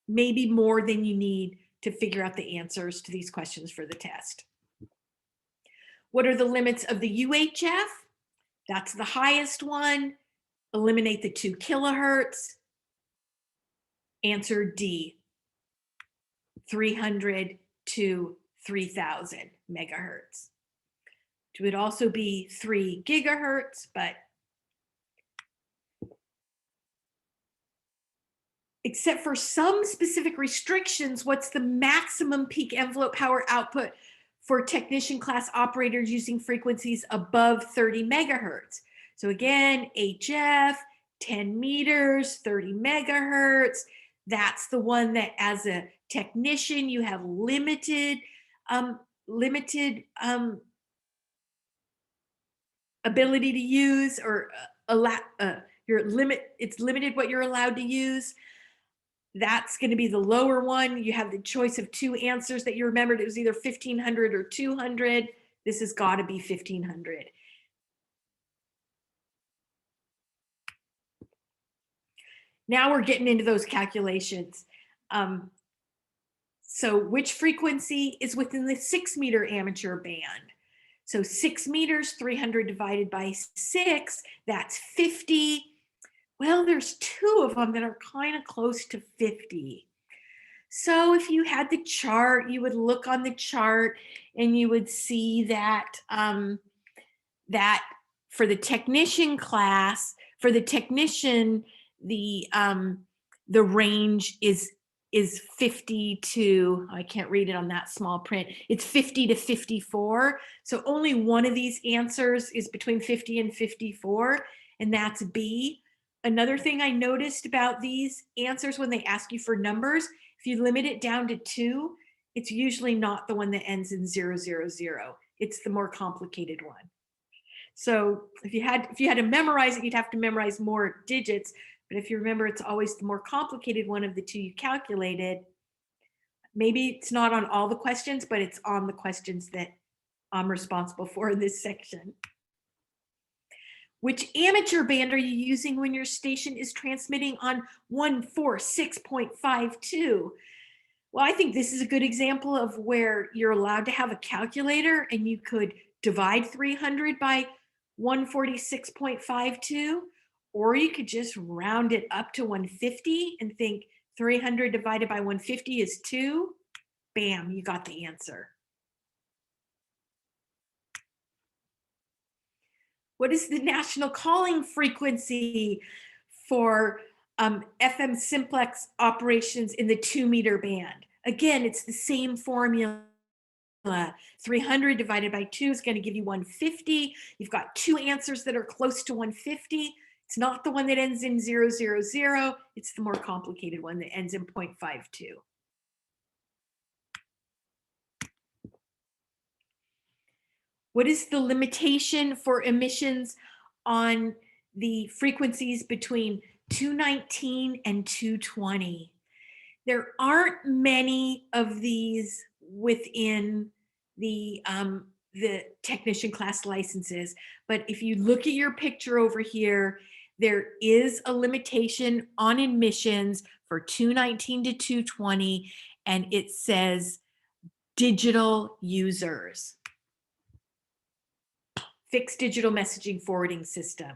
maybe more than you need to figure out the answers to these questions for the test. What are the limits of the UHF? That's the highest one. Eliminate the 2 kilohertz. Answer D, 300 to 3000 megahertz. It would also be 3 gigahertz, but except for some specific restrictions, what's the maximum peak envelope power output for technician class operators using frequencies above 30 megahertz? So again, HF, 10 meters, 30 megahertz. That's the one that as a technician, you have limited ability to use, or it's limited what you're allowed to use. That's going to be the lower one. You have the choice of 2 answers that you remembered. It was either 1500 or 200. This has got to be 1500. Now we're getting into those calculations. So which frequency is within the 6 meter amateur band? So 6 meters, 300 divided by 6, that's 50. Well, there's 2 of them that are kind of close to 50. So if you had the chart, you would look on the chart and you would see that, that for the technician class, for the technician, the range is 50 to, I can't read it on that small print, it's 50 to 54. So only one of these answers is between 50 and 54, and that's B. Another thing I noticed about these answers when they ask you for numbers, if you limit it down to 2, it's usually not the one that ends in 000. It's the more complicated one. So if you had to memorize it, you'd have to memorize more digits. But if you remember, it's always the more complicated one of the 2 you calculated. Maybe it's not on all the questions, but it's on the questions that I'm responsible for in this section. Which amateur band are you using when your station is transmitting on 146.52? Well, I think this is a good example of where you're allowed to have a calculator and you could divide 300 by 146.52, or you could just round it up to 150 and think 300 divided by 150 is 2. Bam, you got the answer. What is the national calling frequency for FM simplex operations in the 2 meter band? Again, it's the same formula. 300 divided by 2 is going to give you 150. You've got 2 answers that are close to 150. It's not the one that ends in 000. It's the more complicated one that ends in 0.52. What is the limitation for emissions on the frequencies between 219 and 220? There aren't many of these within the technician class licenses, but if you look at your picture over here, there is a limitation on emissions for 219 to 220, and it says digital users. Fixed digital messaging forwarding system.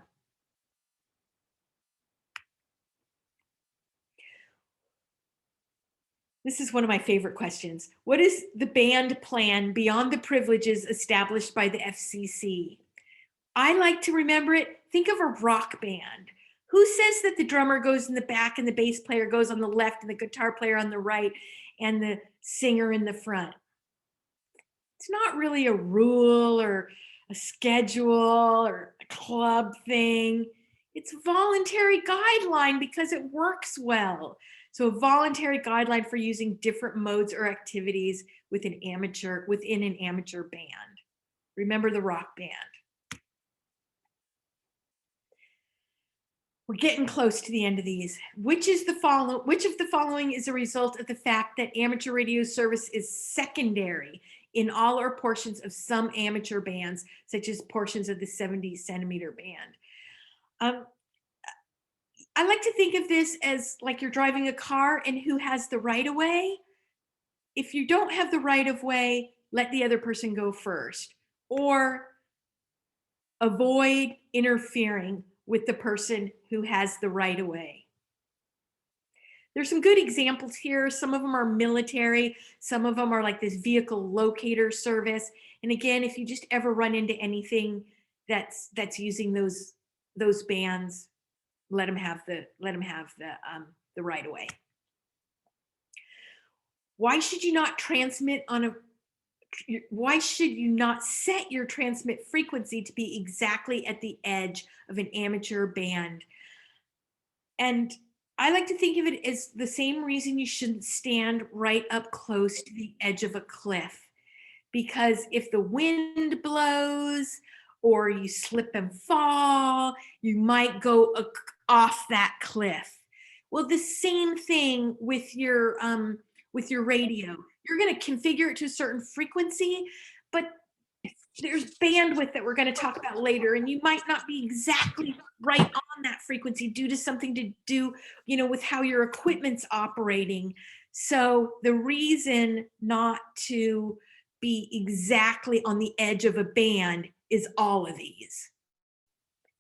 This is one of my favorite questions. What is the band plan beyond the privileges established by the FCC? I like to remember it. Think of a rock band. Who says that the drummer goes in the back and the bass player goes on the left and the guitar player on the right and the singer in the front? It's not really a rule or a schedule or a club thing. It's a voluntary guideline because it works well. So a voluntary guideline for using different modes or activities within an amateur band. Remember the rock band. We're getting close to the end of these. Which of the following is a result of the fact that amateur radio service is secondary in all or portions of some amateur bands, such as portions of the 70 centimeter band? I like to think of this as like you're driving a car and who has the right of way. If you don't have the right of way, let the other person go first, or avoid interfering with the person who has the right of way. There's some good examples here. Some of them are military. Some of them are like this vehicle locator service. And again, if you just ever run into anything that's using those bands, let them have the right of way. Why should you not set your transmit frequency to be exactly at the edge of an amateur band? And I like to think of it as the same reason you shouldn't stand right up close to the edge of a cliff. Because if the wind blows or you slip and fall, you might go off that cliff. Well, the same thing with your radio. You're going to configure it to a certain frequency, but there's bandwidth that we're going to talk about later, and you might not be exactly right on that frequency due to something to do, with how your equipment's operating. So the reason not to be exactly on the edge of a band is all of these.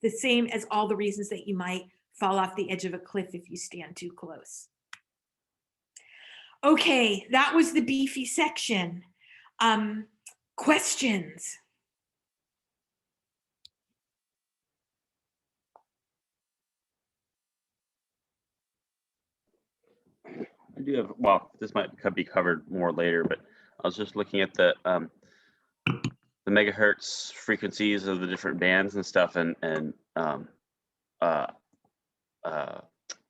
The same as all the reasons that you might fall off the edge of a cliff if you stand too close. Okay, that was the beefy section. Questions? I do have, well, this might be covered more later, but I was just looking at the megahertz frequencies of the different bands and stuff, and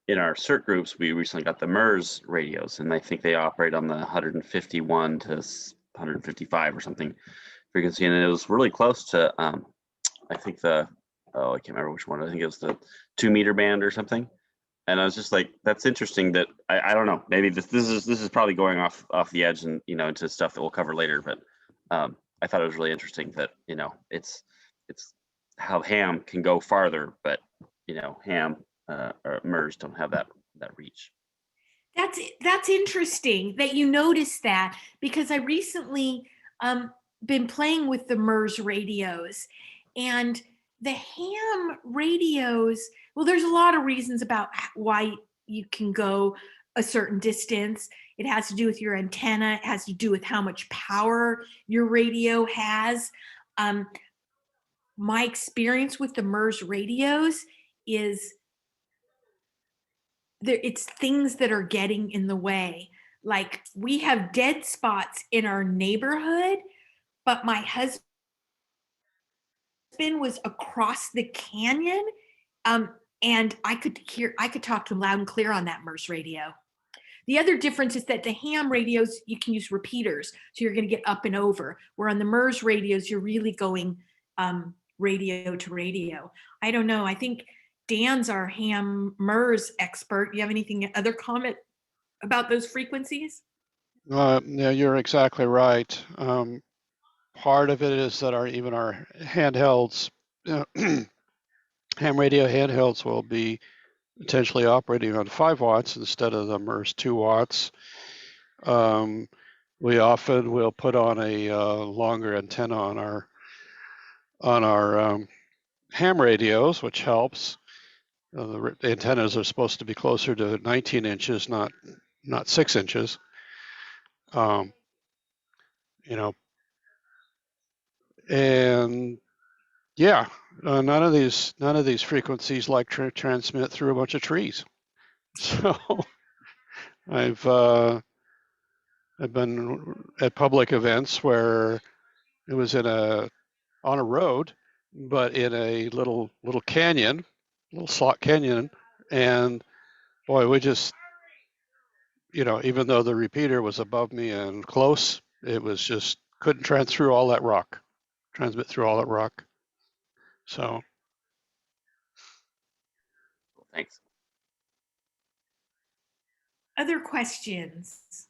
in our CERT groups, we recently got the MERS radios, and I think they operate on the 151 to 155 or something frequency, and it was really close to, I think I can't remember which one. I think it was the 2 meter band or something. And I was just like, that's interesting that I don't know, maybe this is probably going off the edge and, into stuff that we'll cover later. But I thought it was really interesting that, it's how ham can go farther, but, ham or MERS don't have that reach. That's interesting that you noticed that, because I recently been playing with the MERS radios, and the ham radios, well, there's a lot of reasons about why you can go a certain distance. It has to do with your antenna. It has to do with how much power your radio has. My experience with the MERS radios is it's things that are getting in the way. Like, we have dead spots in our neighborhood, but my husband was across the canyon, and I could talk to him loud and clear on that MERS radio. The other difference is that the ham radios, you can use repeaters, so you're going to get up and over, where on the MERS radios, you're really going radio to radio. I don't know. I think Dan's our ham MERS expert. You have other comment about those frequencies? Yeah, you're exactly right. Part of it is that our handhelds, ham radio handhelds, will be potentially operating on 5 watts instead of the MERS 2 watts. We often will put on a longer antenna on our ham radios, which helps. The antennas are supposed to be closer to 19 inches, not 6 inches. And yeah, none of these frequencies like transmit through a bunch of trees. So I've been at public events where it was on a road, but in a little canyon, little slot canyon, and boy, we just, even though the repeater was above me and close, it was just couldn't transmit through all that rock. So Thanks. Other questions?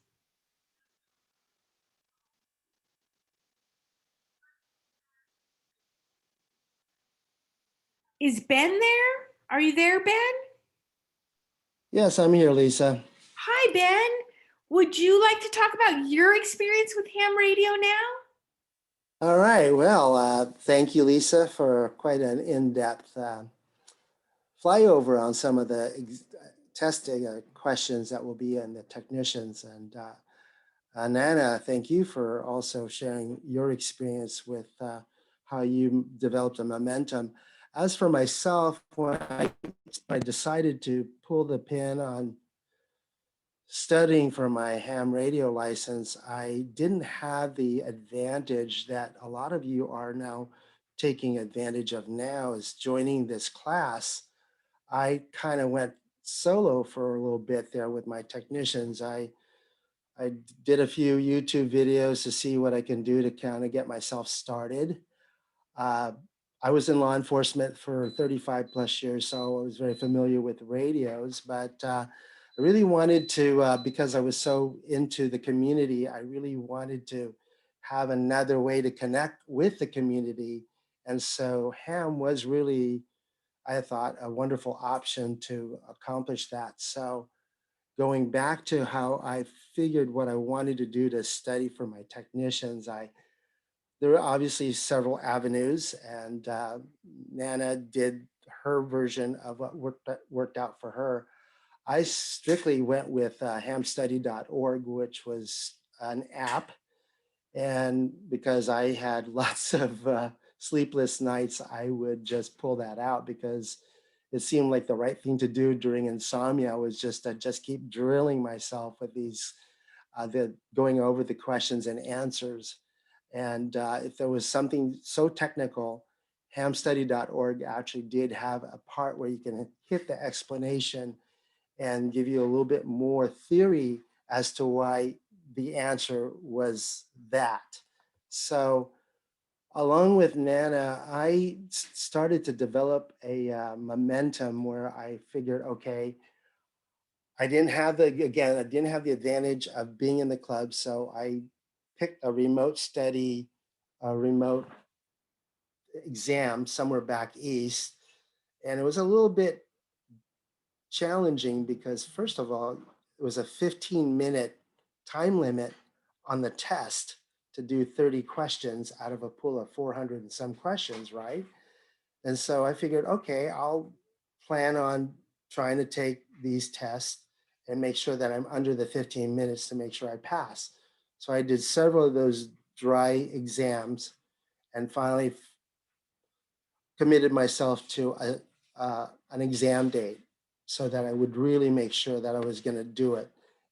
Is Ben there? Are you there, Ben? Yes, I'm here, Lisa. Hi, Ben. Would you like to talk about your experience with ham radio now? All right. Well, thank you, Lisa, for quite an in-depth flyover on some of the testing questions that will be in the technicians. And Nana, thank you for also sharing your experience with how you developed a momentum. As for myself, when I decided to pull the pin on studying for my ham radio license, I didn't have the advantage that a lot of you are now taking advantage of now, is joining this class. I kind of went solo for a little bit there with my technicians. I did a few YouTube videos to see what I can do to kind of get myself started. I was in law enforcement for 35 plus years, so I was very familiar with radios, but I really wanted to, because I was so into the community, I really wanted to have another way to connect with the community. And so ham was really, I thought, a wonderful option to accomplish that. So going back to how I figured what I wanted to do to study for my technicians, there were obviously several avenues, and Nana did her version of what worked out for her. I strictly went with hamstudy.org, which was an app. And because I had lots of sleepless nights, I would just pull that out because it seemed like the right thing to do during insomnia was just to just keep drilling myself with these, going over the questions and answers. And if there was something so technical, hamstudy.org actually did have a part where you can hit the explanation and give you a little bit more theory as to why the answer was that. So along with Nana, I started to develop a momentum where I figured, okay, I didn't have the advantage of being in the club. So I picked a remote study, a remote exam somewhere back east. And it was a little bit challenging because, first of all, it was a 15-minute time limit on the test to do 30 questions out of a pool of 400 and some questions, right? And so I figured, okay, I'll plan on trying to take these tests and make sure that I'm under the 15 minutes to make sure I pass. So I did several of those dry exams and finally committed myself to an exam date so that I would really make sure that I was going to do it.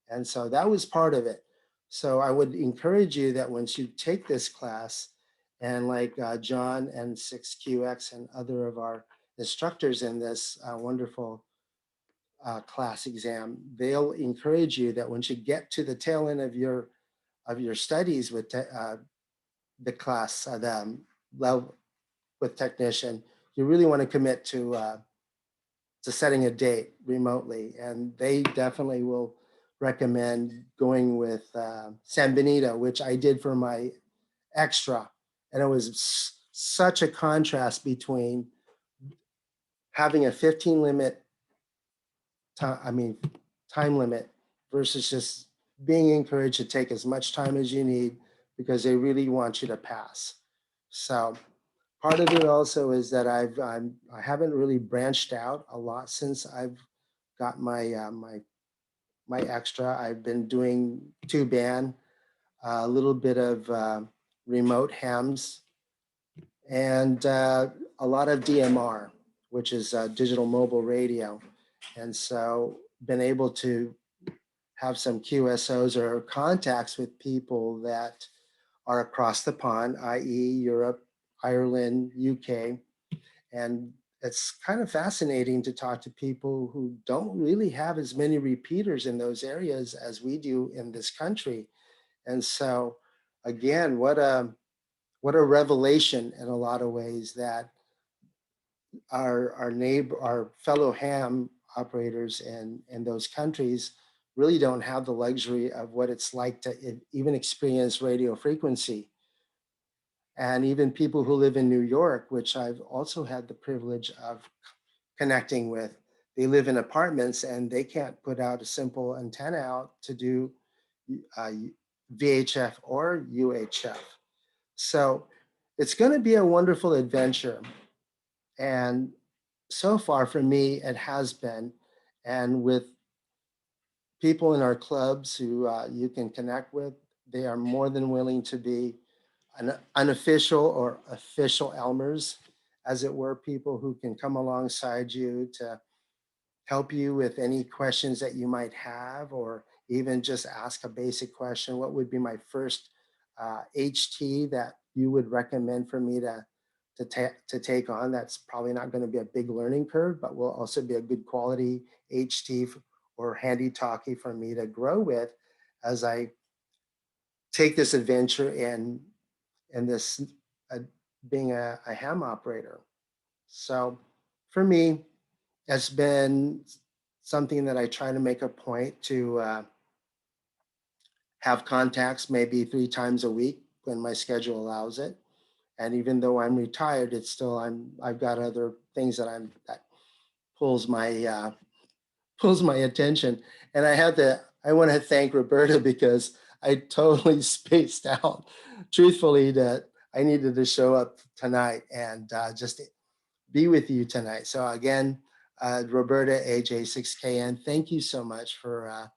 And so that was part of it. So I would encourage you that once you take this class, and like John and 6QX and other of our instructors in this wonderful class exam, they'll encourage you that once you get to the tail end of your studies with the class, the level with technician, you really want to commit to setting a date remotely. And they definitely will recommend going with San Benito, which I did for my extra. And it was such a contrast between having a 15 limit time limit versus just being encouraged to take as much time as you need because they really want you to pass. So part of it also is that I haven't really branched out a lot since I've got my my extra. I've been doing 2-band, a little bit of remote hams, and a lot of DMR, which is digital mobile radio. And so been able to have some QSOs or contacts with people that are across the pond, i.e. Europe, Ireland, UK. And it's kind of fascinating to talk to people who don't really have as many repeaters in those areas as we do in this country. And so again, what a revelation in a lot of ways that our neighbor, our fellow ham operators in those countries really don't have the luxury of what it's like to even experience radio frequency. And even people who live in New York, which I've also had the privilege of connecting with, they live in apartments and they can't put out a simple antenna out to do VHF or UHF. So it's going to be a wonderful adventure. And so far for me, it has been. And with people in our clubs who you can connect with, they are more than willing to be an unofficial or official Elmers, as it were, people who can come alongside you to help you with any questions that you might have, or even just ask a basic question. What would be my first HT that you would recommend for me to take on? That's probably not going to be a big learning curve, but will also be a good quality HT or handy talkie for me to grow with as I take this adventure in this being a ham operator. So for me, it's been something that I try to make a point to have contacts maybe 3 times a week when my schedule allows it. And even though I'm retired, it's still I've got other things that pulls my attention. And I want to thank Roberta because I totally spaced out, truthfully, that I needed to show up tonight and just be with you tonight. So again, Roberta, AJ6KN, thank you so much for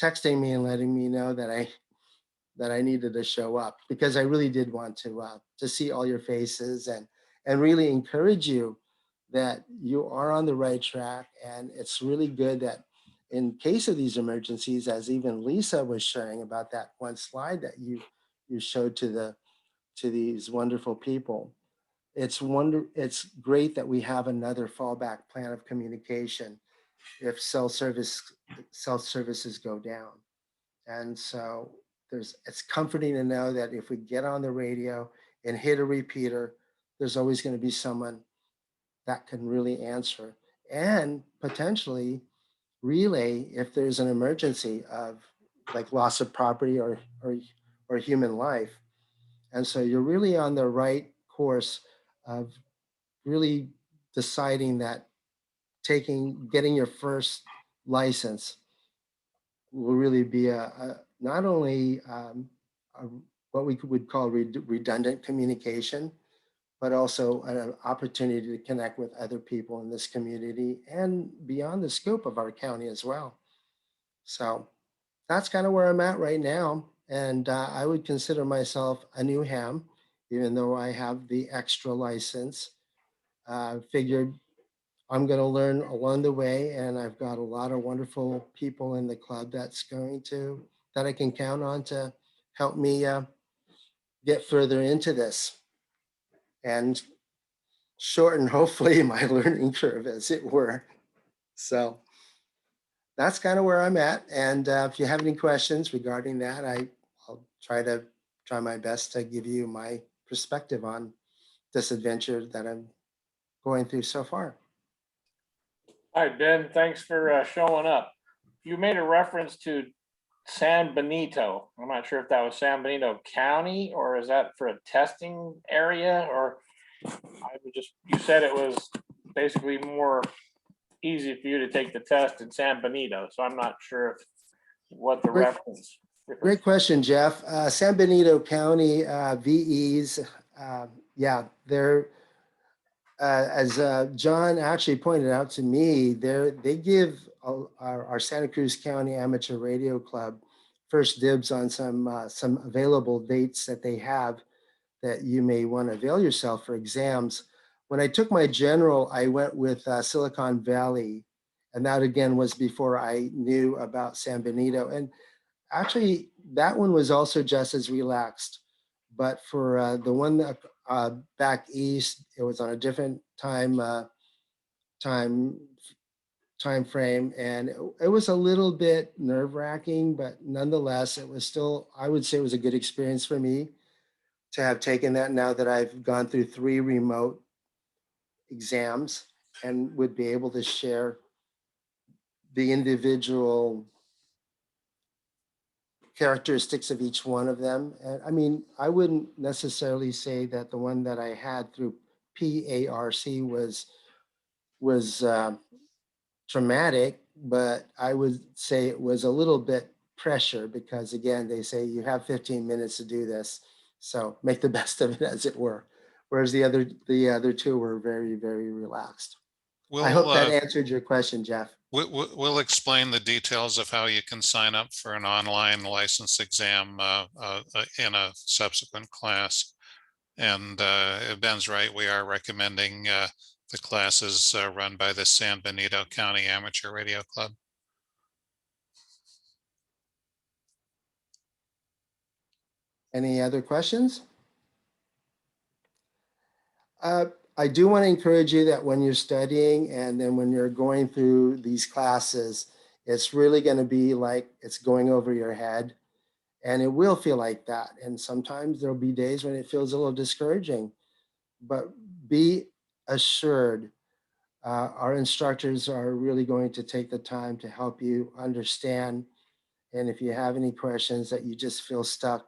texting me and letting me know that I needed to show up, because I really did want to see all your faces and really encourage you that you are on the right track. And it's really good that in case of these emergencies, as even Lisa was sharing about that one slide that you showed to these wonderful people, it's great that we have another fallback plan of communication if cell services go down. And so it's comforting to know that if we get on the radio and hit a repeater, there's always going to be someone that can really answer and potentially relay if there's an emergency of like loss of property or human life. And so you're really on the right course of really deciding that getting your first license will really be not only what we would call redundant communication, but also an opportunity to connect with other people in this community and beyond the scope of our county as well. So that's kind of where I'm at right now. And I would consider myself a new ham, even though I have the extra license. Figured I'm going to learn along the way, and I've got a lot of wonderful people in the club that I can count on to help me get further into this and shorten, hopefully, my learning curve, as it were. So that's kind of where I'm at. And if you have any questions regarding that, I'll try my best to give you my perspective on this adventure that I'm going through so far. Hi, Ben. Thanks for showing up. You made a reference to San Benito. I'm not sure if that was San Benito County or is that for a testing area, or you said it was basically more easy for you to take the test in San Benito. So I'm not sure what the reference. Great question, Jeff. San Benito County VEs, yeah, they're, as John actually pointed out to me, they give our Santa Cruz County Amateur Radio Club first dibs on some available dates that they have that you may want to avail yourself for exams. When I took my general, I went with Silicon Valley, and that again was before I knew about San Benito. And actually, that one was also just as relaxed. But for the one that back east, it was on a different time frame, and it was a little bit nerve-wracking, but nonetheless, it was still, I would say, it was a good experience for me to have taken that. Now that I've gone through 3 remote exams and would be able to share the individual characteristics of each one of them. And I mean, I wouldn't necessarily say that the one that I had through PARC was traumatic, but I would say it was a little bit pressure because again, they say you have 15 minutes to do this. So make the best of it, as it were. Whereas the other two were very, very relaxed. I hope that answered your question, Jeff. We'll explain the details of how you can sign up for an online license exam in a subsequent class. And Ben's right, we are recommending the classes run by the San Benito County Amateur Radio Club. Any other questions? I do want to encourage you that when you're studying and then when you're going through these classes, it's really going to be like it's going over your head, and it will feel like that. And sometimes there'll be days when it feels a little discouraging, but be assured our instructors are really going to take the time to help you understand. And if you have any questions that you just feel stuck,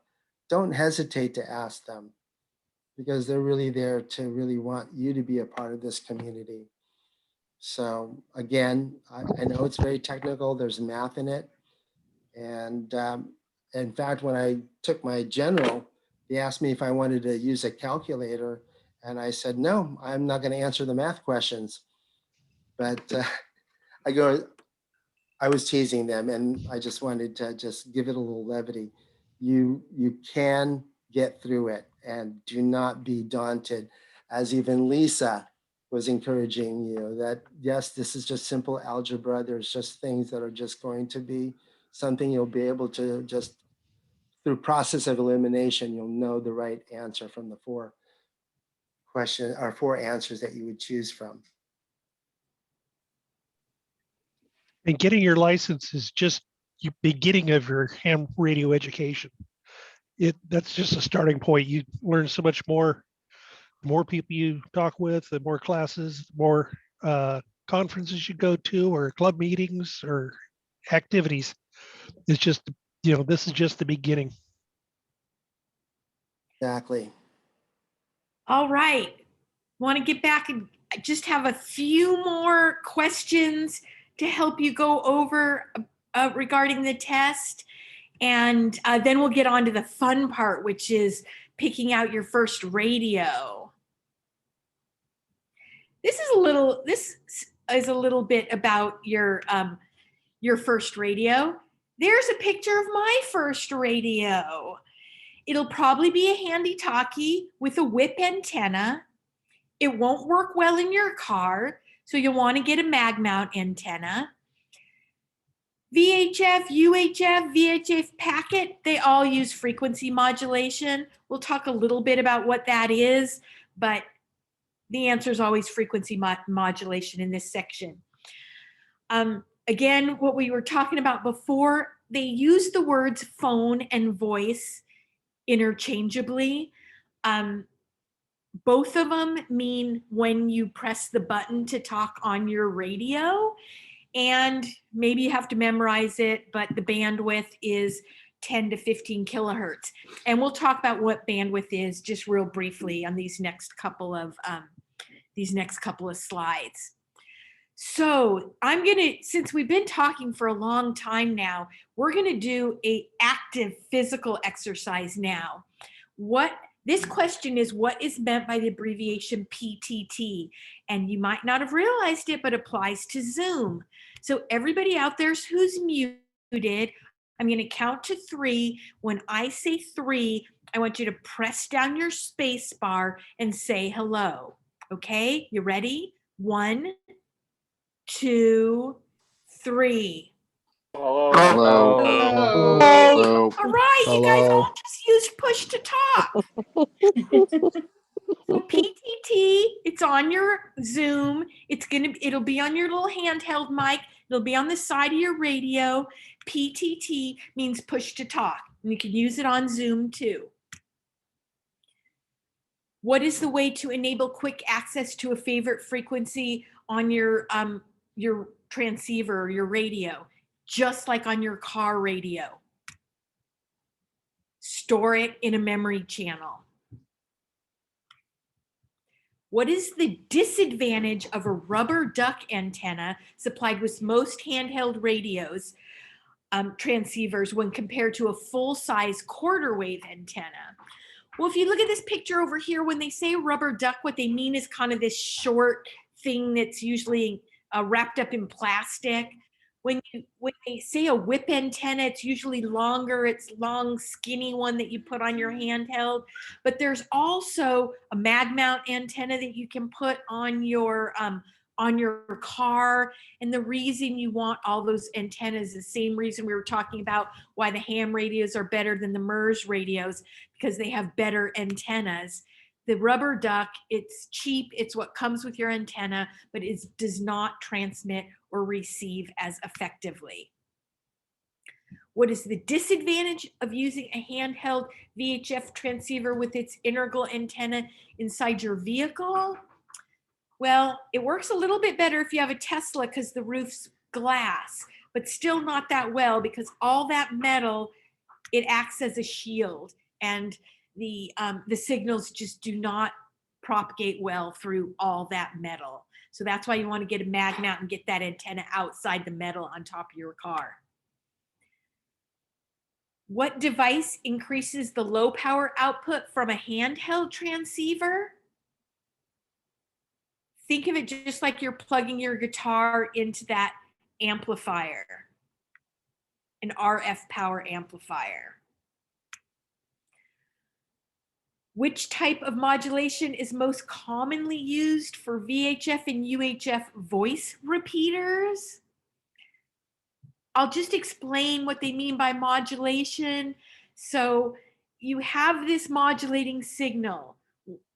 don't hesitate to ask them, because they're really there to really want you to be a part of this community. So again, I know it's very technical, there's math in it. And in fact, when I took my general, they asked me if I wanted to use a calculator. And I said, no, I'm not gonna answer the math questions. But I was teasing them, and I just wanted to just give it a little levity. You can get through it, and do not be daunted, as even Lisa was encouraging you that, yes, this is just simple algebra. There's just things that are just going to be something you'll be able to just, through process of elimination, you'll know the right answer from the four answers that you would choose from. And getting your license is just the beginning of your ham radio education. That's just a starting point. You learn so much more. The more people you talk with, the more classes, the more conferences you go to, or club meetings or activities. It's just, this is just the beginning. Exactly. All right. Want to get back and just have a few more questions to help you go over regarding the test. And then we'll get on to the fun part, which is picking out your first radio. This is a little bit about your first radio. There's a picture of my first radio. It'll probably be a handy talkie with a whip antenna. It won't work well in your car, so you'll want to get a mag mount antenna. VHF, UHF, VHF packet, they all use frequency modulation. We'll talk a little bit about what that is, but the answer is always frequency modulation in this section. Again, what we were talking about before, they use the words phone and voice interchangeably. Both of them mean when you press the button to talk on your radio, and maybe you have to memorize it, but the bandwidth is 10 to 15 kilohertz. And we'll talk about what bandwidth is just real briefly on these next couple of slides. So since we've been talking for a long time now, we're gonna do an active physical exercise now. This question is, what is meant by the abbreviation PTT? And you might not have realized it, but applies to Zoom. So everybody out there who's muted, I'm going to count to 3. When I say 3, I want you to press down your space bar and say hello. Okay, you ready? 1, 2, 3. Hello. Hello. Hello. Hello. All right, you guys all just used push to talk. So PTT, it's on your Zoom. It'll be on your little handheld mic. It'll be on the side of your radio. PTT means push to talk. And you can use it on Zoom too. What is the way to enable quick access to a favorite frequency on your transceiver, your radio, just like on your car radio. Store it in a memory channel. What is the disadvantage of a rubber duck antenna supplied with most handheld radios, transceivers, when compared to a full-size quarter wave antenna? Well, if you look at this picture over here, when they say rubber duck, what they mean is kind of this short thing that's usually wrapped up in plastic. When they say a whip antenna, it's usually longer. It's long, skinny one that you put on your handheld. But there's also a mag mount antenna that you can put on your car. And the reason you want all those antennas is the same reason we were talking about why the ham radios are better than the MERS radios, because they have better antennas. The rubber duck, it's cheap, it's what comes with your antenna, but it does not transmit or receive as effectively. What is the disadvantage of using a handheld VHF transceiver with its integral antenna inside your vehicle? Well, it works a little bit better if you have a Tesla because the roof's glass, but still not that well, because all that metal, it acts as a shield, and the signals just do not propagate well through all that metal. So that's why you want to get a mag mount and get that antenna outside the metal on top of your car. What device increases the low power output from a handheld transceiver? Think of it just like you're plugging your guitar into that amplifier, an RF power amplifier. Which type of modulation is most commonly used for VHF and UHF voice repeaters? I'll just explain what they mean by modulation. So you have this modulating signal.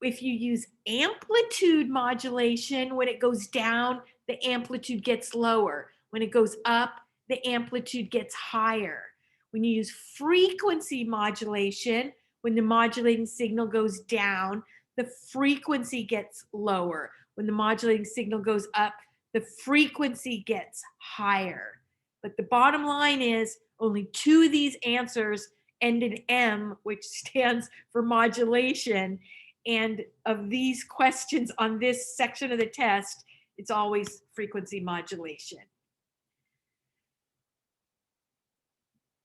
If you use amplitude modulation, when it goes down, the amplitude gets lower. When it goes up, the amplitude gets higher. When you use frequency modulation, when the modulating signal goes down, the frequency gets lower. When the modulating signal goes up, the frequency gets higher. But the bottom line is only two of these answers end in M, which stands for modulation. And of these questions on this section of the test, it's always frequency modulation.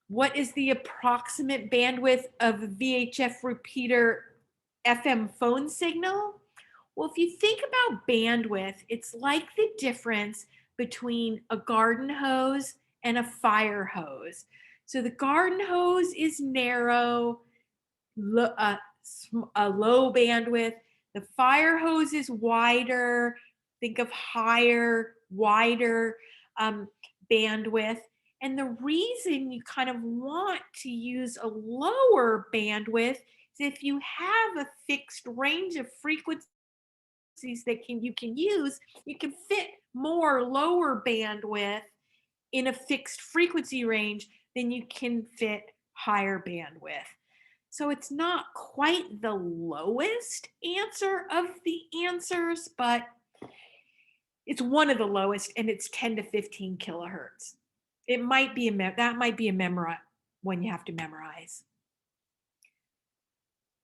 What is the approximate bandwidth of a VHF repeater FM phone signal? Well, if you think about bandwidth, it's like the difference between a garden hose and a fire hose. So the garden hose is narrow, a low bandwidth. The fire hose is wider. Think of higher, wider bandwidth. And the reason you kind of want to use a lower bandwidth is if you have a fixed range of frequencies that you can use, you can fit more lower bandwidth in a fixed frequency range than you can fit higher bandwidth. So it's not quite the lowest answer of the answers, but it's one of the lowest, and it's 10 to 15 kilohertz. It might be that might be a one you have to memorize.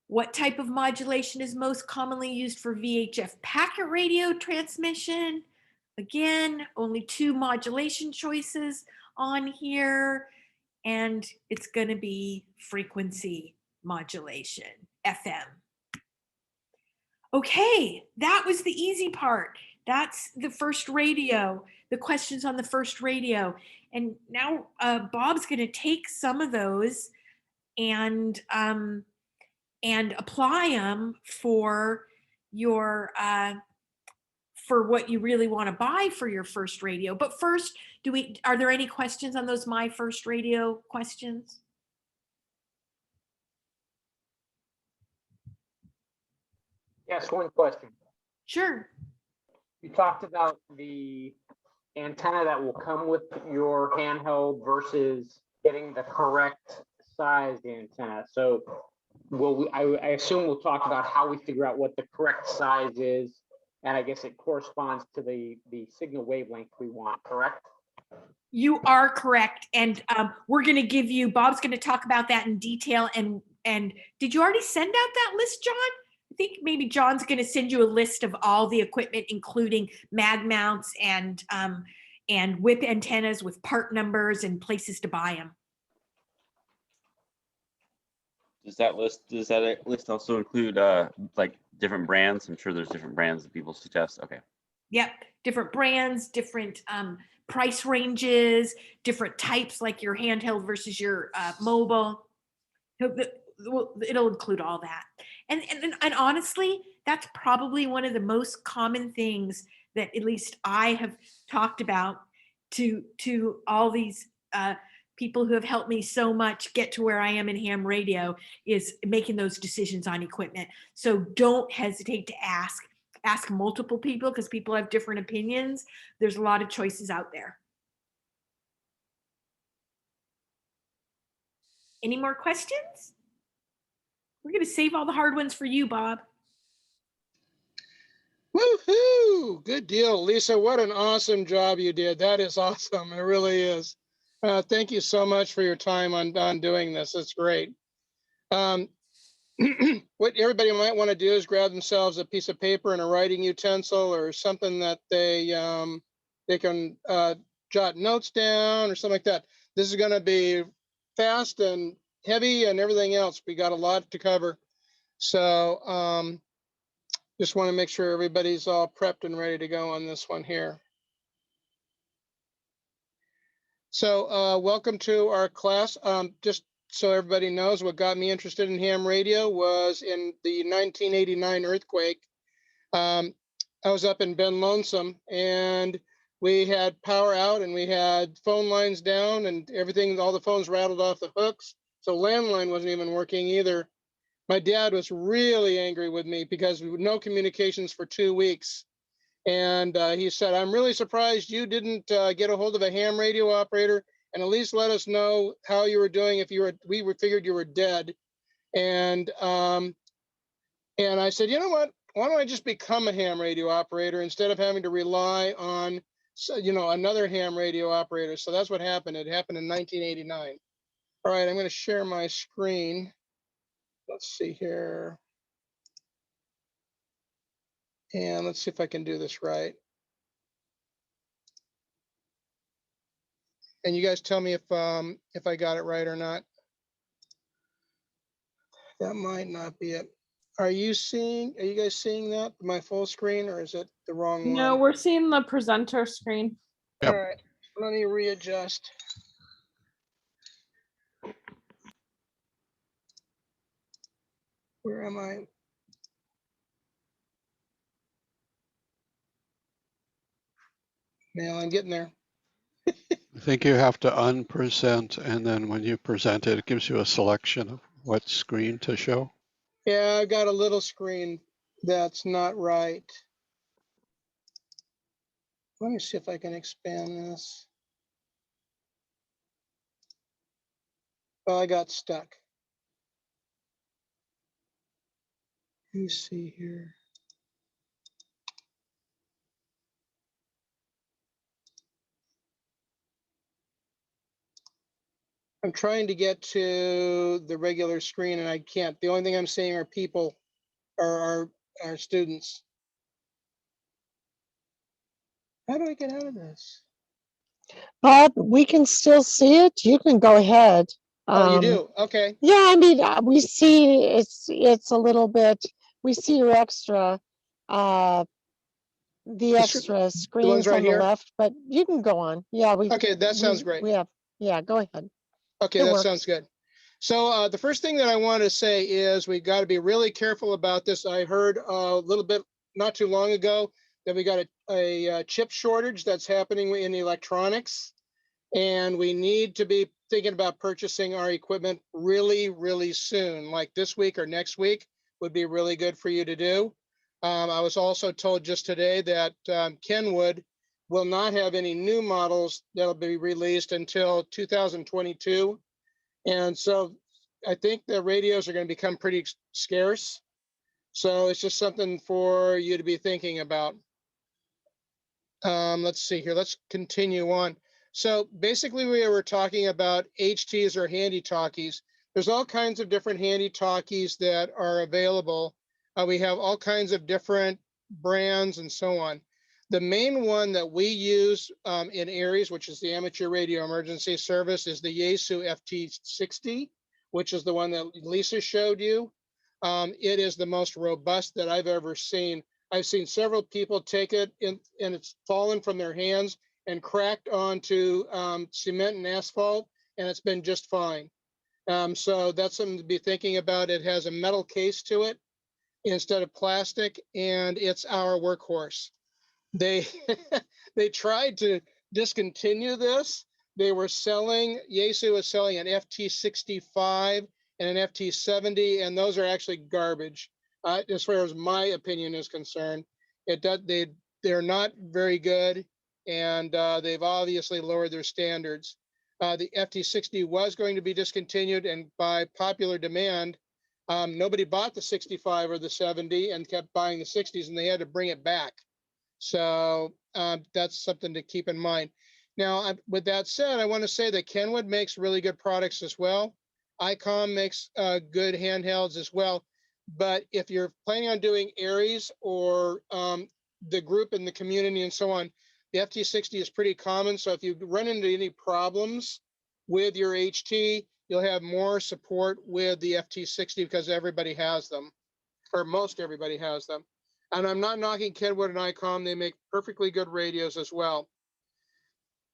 What type of modulation is most commonly used for VHF packet radio transmission? Again, only two modulation choices on here, and it's going to be frequency modulation, FM. Okay, that was the easy part. That's the first radio, the questions on the first radio. And now Bob's going to take some of those and apply them for your for what you really want to buy for your first radio. But first, are there any questions on those My First Radio questions? Yes, one question. Sure. You talked about the antenna that will come with your handheld versus getting the correct size antenna. So I assume we'll talk about how we figure out what the correct size is and I guess it corresponds to the signal wavelength we want, correct? You are correct. And we're going to give you, Bob's going to talk about that in detail. And did you already send out that list, John? I think maybe John's going to send you a list of all the equipment, including mag mounts and whip antennas with part numbers and places to buy them. Does that list also include like different brands? I'm sure there's different brands that people suggest. Okay. Yep, different brands, different price ranges, different types, like your handheld versus your mobile. It'll include all that. And honestly, that's probably one of the most common things that at least I have talked about to all these people who have helped me so much get to where I am in ham radio, is making those decisions on equipment. So don't hesitate to ask multiple people, because people have different opinions. There's a lot of choices out there. Any more questions? We're going to save all the hard ones for you, Bob. Woohoo! Good deal, Lisa. What an awesome job you did. That is awesome. It really is. Thank you so much for your time on doing this. It's great. What everybody might want to do is grab themselves a piece of paper and a writing utensil or something that they can jot notes down or something like that. This is going to be fast and heavy and everything else. We got a lot to cover. So just want to make sure everybody's all prepped and ready to go on this one here. So welcome to our class. Just so everybody knows, what got me interested in ham radio was in the 1989 earthquake. I was up in Ben Lonesome, and we had power out and we had phone lines down and everything, all the phones rattled off the hooks. So landline wasn't even working either. My dad was really angry with me because no communications for 2 weeks. And he said, I'm really surprised you didn't get a hold of a ham radio operator and at least let us know how you were doing. If we figured you were dead. And I said, you know what? Why don't I just become a ham radio operator instead of having to rely on, another ham radio operator? So that's what happened. It happened in 1989. All right, I'm going to share my screen. Let's see here. And let's see if I can do this right. And you guys tell me if I got it right or not. That might not be it. Are you guys seeing that, my full screen, or is it the wrong one? No, we're seeing the presenter screen. All right, let me readjust. Where am I? Man, I'm getting there. I think you have to unpresent, and then when you present it, it gives you a selection of what screen to show. Yeah, I've got a little screen that's not right. Let me see if I can expand this. Well, I got stuck. Let me see here. I'm trying to get to the regular screen and I can't. The only thing I'm seeing are people, or our students. How do I get out of this? Bob, we can still see it. You can go ahead. Oh, you do? Okay. Yeah, I mean, we see it's a little bit, we see your extra, the extra screens right on the here? left, but you can go on. Yeah, Okay, that sounds great. Yeah, go ahead. Okay, It that works. sounds good. So the first thing that I want to say is we got to be really careful about this. I heard a little bit not too long ago that we got a chip shortage that's happening in electronics, and we need to be thinking about purchasing our equipment really, really soon, like this week or next week would be really good for you to do. I was also told just today that Kenwood will not have any new models that'll be released until 2022. And so I think the radios are going to become pretty scarce. So it's just something for you to be thinking about. Let's see here. Let's continue on. So basically we were talking about HTs or handy talkies. There's all kinds of different handy talkies that are available. We have all kinds of different brands and so on. The main one that we use in ARES, which is the Amateur Radio Emergency Service, is the Yaesu FT60, which is the one that Lisa showed you. It is the most robust that I've ever seen. I've seen several people take it and it's fallen from their hands and cracked onto cement and asphalt, and it's been just fine. So that's something to be thinking about. It has a metal case to it instead of plastic, and it's our workhorse. They they tried to discontinue this. They were selling, Yaesu was selling an FT65 and an FT70, and those are actually garbage. As far as my opinion is concerned, they're not very good, and they've obviously lowered their standards. The FT60 was going to be discontinued, and by popular demand, nobody bought the 65 or the 70 and kept buying the 60s, and they had to bring it back. So that's something to keep in mind. Now, with that said, I want to say that Kenwood makes really good products as well. ICOM makes good handhelds as well. But if you're planning on doing ARES or the group in the community and so on, the FT60 is pretty common. So if you run into any problems with your HT, you'll have more support with the FT60 because everybody has them, or most everybody has them. And I'm not knocking Kenwood and ICOM. They make perfectly good radios as well.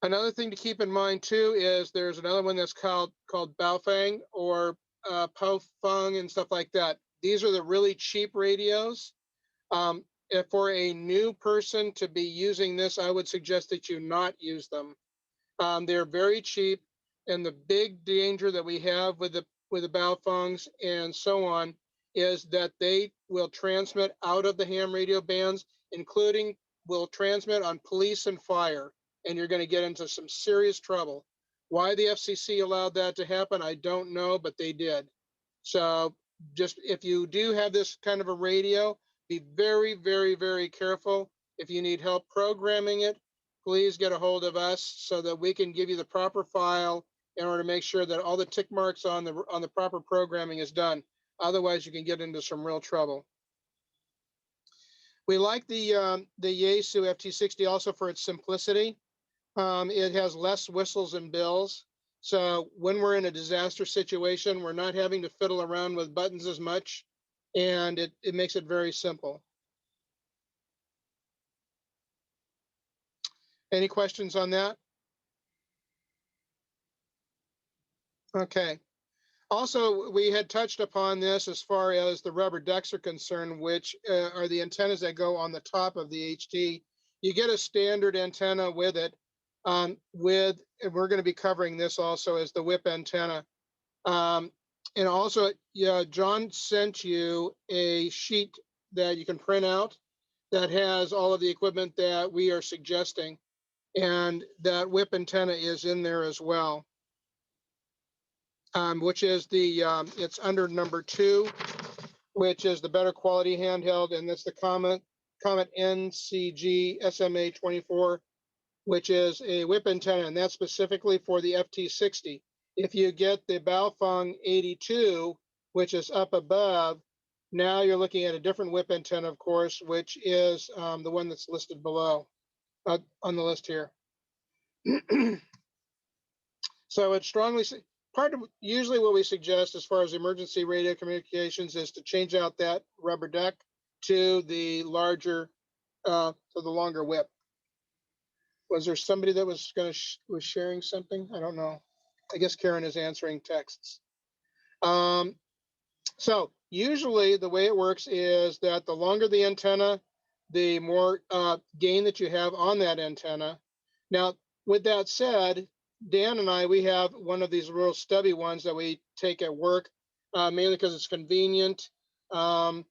Another thing to keep in mind too is there's another one that's called Baofeng or Pofeng and stuff like that. These are the really cheap radios. If for a new person to be using this, I would suggest that you not use them. They're very cheap, and the big danger that we have with the Baofengs and so on is that they will transmit out of the ham radio bands, including will transmit on police and fire, and you're going to get into some serious trouble. Why the FCC allowed that to happen, I don't know, but they did. So just if you do have this kind of a radio, be very, very, very careful. If you need help programming it, please get a hold of us so that we can give you the proper file in order to make sure that all the tick marks on the proper programming is done. Otherwise, you can get into some real trouble. We like the Yaesu FT60 also for its simplicity. It has less whistles and bills. So when we're in a disaster situation, we're not having to fiddle around with buttons as much, and it makes it very simple. Any questions on that? Okay. Also, we had touched upon this as far as the rubber ducks are concerned, which are the antennas that go on the top of the HT. You get a standard antenna with it. And we're going to be covering this also as the whip antenna. And also, John sent you a sheet that you can print out that has all of the equipment that we are suggesting. And that whip antenna is in there as well. Which is it's under number 2, which is the better quality handheld, and that's the Comet NCG SMA 24, which is a whip antenna, and that's specifically for the FT60. If you get the Baofeng 82, which is up above, now you're looking at a different whip antenna, of course, which is the one that's listed below on the list here. So it's strongly usually what we suggest as far as emergency radio communications is to change out that rubber duck to the larger, to the longer whip. Was there somebody that was was sharing something? I don't know. I guess Karen is answering texts. So usually the way it works is that the longer the antenna, the more gain that you have on that antenna. Now, with that said, Dan and I, we have one of these real stubby ones that we take at work, mainly because it's convenient. I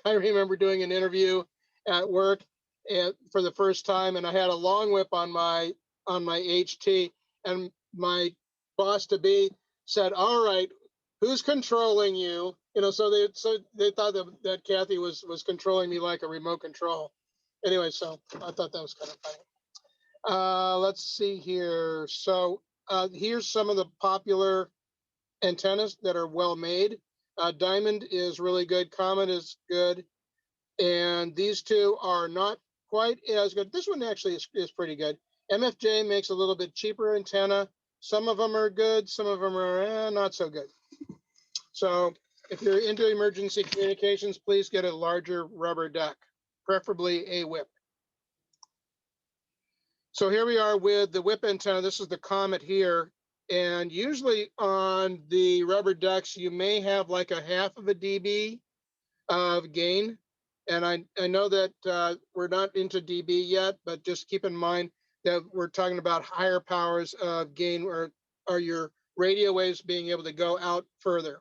remember doing an interview at work for the first time, and I had a long whip on my HT, and my boss to be said, "All right, who's controlling you? So they thought that Kathy was controlling me like a remote control. Anyway, so I thought that was kind of funny. Let's see here. So here's some of the popular antennas that are well made. Diamond is really good. Comet is good. And these two are not quite as good. This one actually is pretty good. MFJ makes a little bit cheaper antenna. Some of them are good. Some of them are not so good. So if you're into emergency communications, please get a larger rubber duck, preferably a whip. So here we are with the whip antenna. This is the Comet here. And usually on the rubber ducks, you may have like a half of a dB of gain. And I know that we're not into dB yet, but just keep in mind that we're talking about higher powers of gain or your radio waves being able to go out further.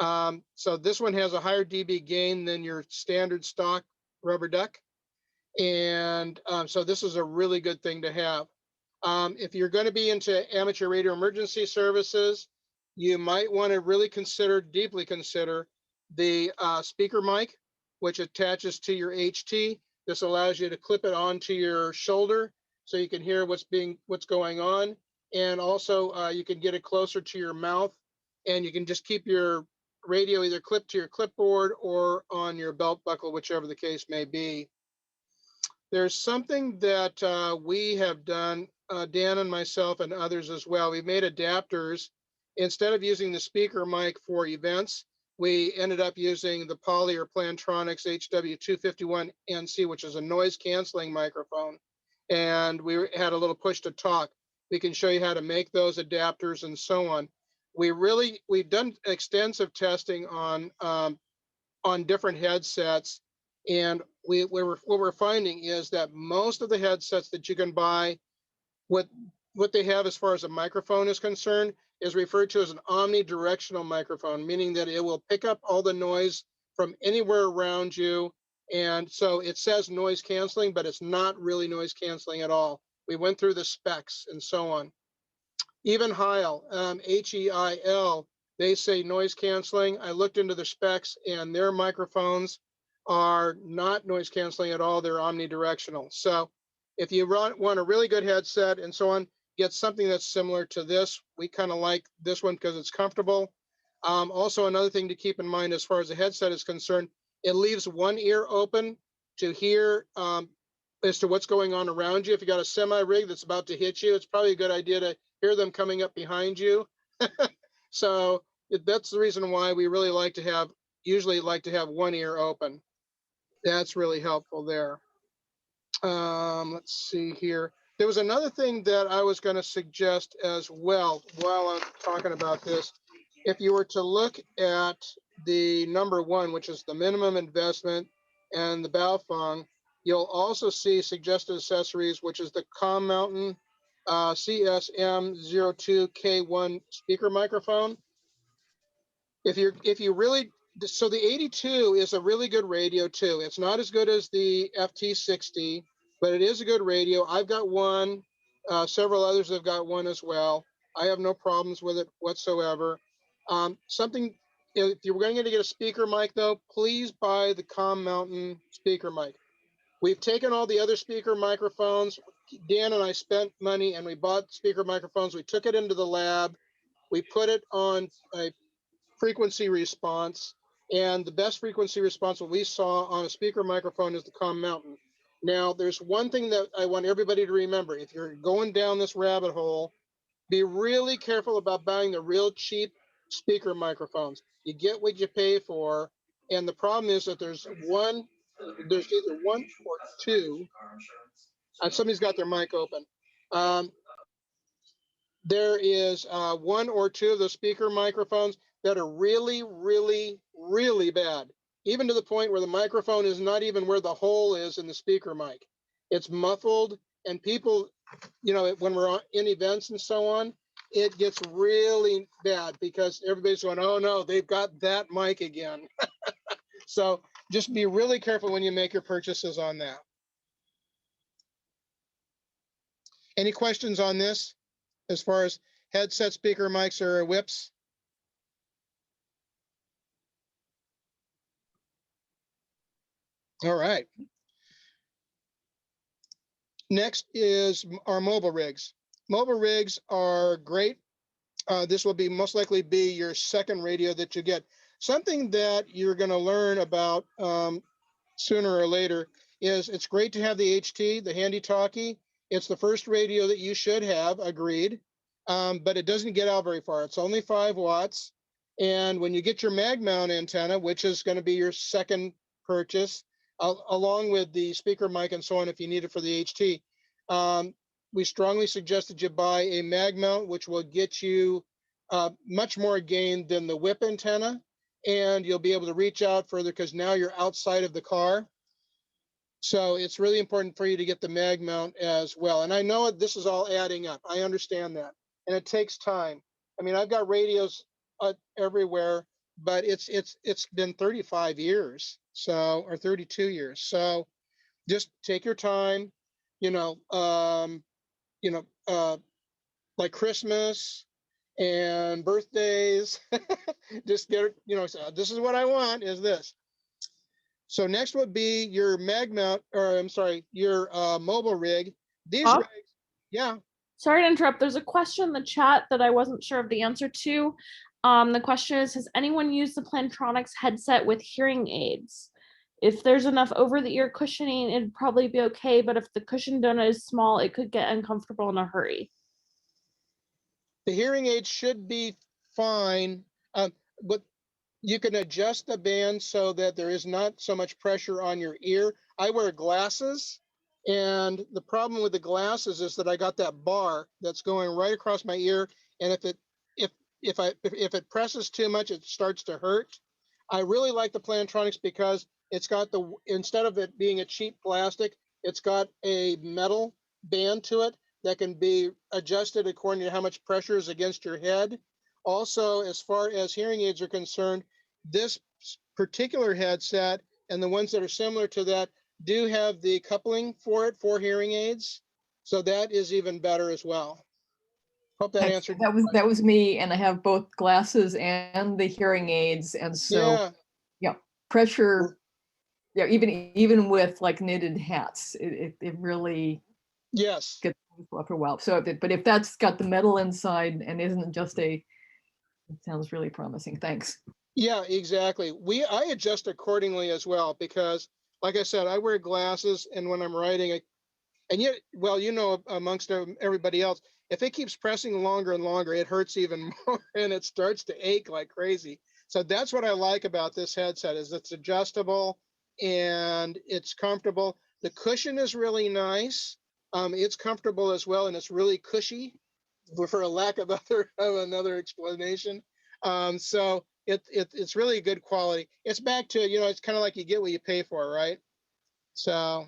So this one has a higher dB gain than your standard stock rubber duck. And so this is a really good thing to have. If you're going to be into amateur radio emergency services, you might want to really deeply consider the speaker mic, which attaches to your HT. This allows you to clip it onto your shoulder so you can hear what's going on. And also you can get it closer to your mouth, and you can just keep your radio either clipped to your clipboard or on your belt buckle, whichever the case may be. There's something that we have done, Dan and myself and others as well. We've made adapters. Instead of using the speaker mic for events, we ended up using the Poly or Plantronics HW251NC, which is a noise canceling microphone. And we had a little push to talk. We can show you how to make those adapters and so on. We've done extensive testing on different headsets. And what we're finding is that most of the headsets that you can buy, what they have as far as a microphone is concerned, is referred to as an omnidirectional microphone, meaning that it will pick up all the noise from anywhere around you. And so it says noise canceling, but it's not really noise canceling at all. We went through the specs and so on. Even Heil, H-E-I-L, they say noise canceling. I looked into the specs, and their microphones are not noise canceling at all. They're omnidirectional. So if you want a really good headset and so on, get something that's similar to this. We kind of like this one because it's comfortable. Also, another thing to keep in mind as far as the headset is concerned, it leaves one ear open to hear as to what's going on around you. If you got a semi-rig that's about to hit you, it's probably a good idea to hear them coming up behind you. So that's the reason why we really usually like to have one ear open. That's really helpful there. Let's see here. There was another thing that I was going to suggest as well while I'm talking about this. If you were to look at the number one, which is the minimum investment, and the Baofeng, you'll also see suggested accessories, which is the Com Mountain CSM02K1 speaker microphone. If you really, so the 82 is a really good radio too. It's not as good as the FT60, but it is a good radio. I've got one. Several others have got one as well. I have no problems with it whatsoever. If you're going to get a speaker mic though, please buy the Com Mountain speaker mic. We've taken all the other speaker microphones. Dan and I spent money and we bought speaker microphones. We took it into the lab. We put it on a frequency response, and the best frequency response that we saw on a speaker microphone is the Com Mountain. Now, there's one thing that I want everybody to remember. If you're going down this rabbit hole, be really careful about buying the real cheap speaker microphones. You get what you pay for, and the problem is that there's either one or two. Somebody's got their mic open. There is one or two of the speaker microphones that are really, really, really bad, even to the point where the microphone is not even where the hole is in the speaker mic. It's muffled, and people, when we're in events and so on, it gets really bad because everybody's going, oh no, they've got that mic again. So just be really careful when you make your purchases on that. Any questions on this as far as headset speaker mics or whips? All right. Next is our mobile rigs. Mobile rigs are great. This will be most likely be your second radio that you get. Something that you're going to learn about sooner or later is it's great to have the HT, the handy talkie. It's the first radio that you should have, agreed, but it doesn't get out very far. It's only 5 watts. And when you get your mag mount antenna, which is going to be your second purchase, along with the speaker mic and so on, if you need it for the HT, we strongly suggest that you buy a mag mount, which will get you much more gain than the whip antenna, and you'll be able to reach out further because now you're outside of the car. So it's really important for you to get the mag mount as well. And I know this is all adding up. I understand that, and it takes time. I mean, I've got radios everywhere, but it's been 35 years, so, or 32 years. So just take your time. You know, like Christmas and birthdays, just get it, so this is what I want is this. So next would be your mag mount, or I'm sorry, your mobile rig. These rigs, yeah. Sorry to interrupt. There's a question in the chat that I wasn't sure of the answer to. The question is, has anyone used the Plantronics headset with hearing aids? If there's enough over-the-ear cushioning, it'd probably be okay, but if the cushion donut is small, it could get uncomfortable in a hurry. The hearing aid should be fine, but you can adjust the band so that there is not so much pressure on your ear. I wear glasses, and the problem with the glasses is that I got that bar that's going right across my ear, and if it presses too much, it starts to hurt. I really like the Plantronics because it's got instead of it being a cheap plastic, it's got a metal band to it that can be adjusted according to how much pressure is against your head. Also, as far as hearing aids are concerned, this particular headset and the ones that are similar to that do have the coupling for it for hearing aids. So that is even better as well. Hope that answered. That was me, and I have both glasses and the hearing aids, and so yeah, pressure. Yeah, even with like knitted hats, it really gets after a while. So, but if that's got the metal inside and isn't just it sounds really promising. Thanks. Yeah, exactly. I adjust accordingly as well because, like I said, I wear glasses, and when I'm writing, and yet, well, amongst everybody else, if it keeps pressing longer and longer, it hurts even more, and it starts to ache like crazy. So that's what I like about this headset is it's adjustable and it's comfortable. The cushion is really nice. It's comfortable as well, and it's really cushy, for a lack of another explanation. So it's really good quality. It's back to, it's kind of like you get what you pay for, right? So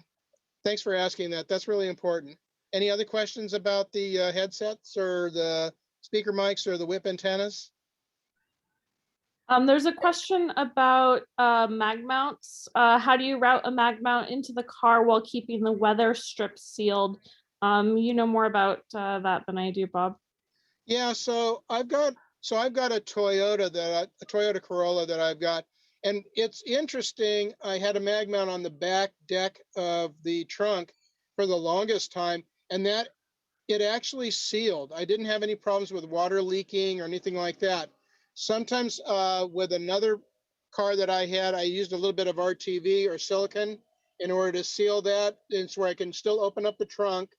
thanks for asking that. That's really important. Any other questions about the headsets or the speaker mics or the whip antennas? There's a question about mag mounts. How do you route a mag mount into the car while keeping the weather strip sealed? You know more about that than I do, Bob. Yeah, so I've got a Toyota Corolla that I've got, and it's interesting. I had a mag mount on the back deck of the trunk for the longest time, and that it actually sealed. I didn't have any problems with water leaking or anything like that. Sometimes with another car that I had, I used a little bit of RTV or silicone in order to seal that. It's where I can still open up the trunk,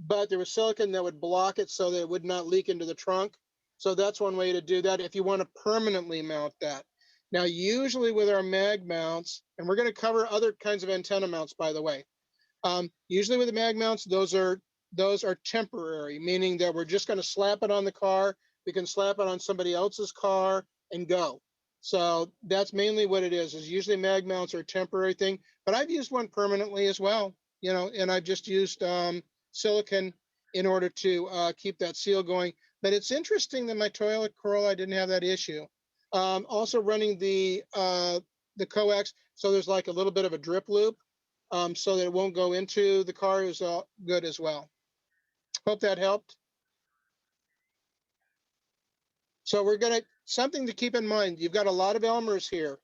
but there was silicone that would block it so that it would not leak into the trunk. So that's one way to do that if you want to permanently mount that. Now, usually with our mag mounts, and we're going to cover other kinds of antenna mounts, by the way. Usually with the mag mounts, those are temporary, meaning that we're just going to slap it on the car. We can slap it on somebody else's car and go. So that's mainly what it is usually mag mounts are a temporary thing, but I've used one permanently as well, and I've just used silicone in order to keep that seal going. But it's interesting that my Toyota Corolla didn't have that issue. Also running the coax, so there's like a little bit of a drip loop, so that it won't go into the car is good as well. Hope that helped. So we're something to keep in mind. You've got a lot of Elmers here.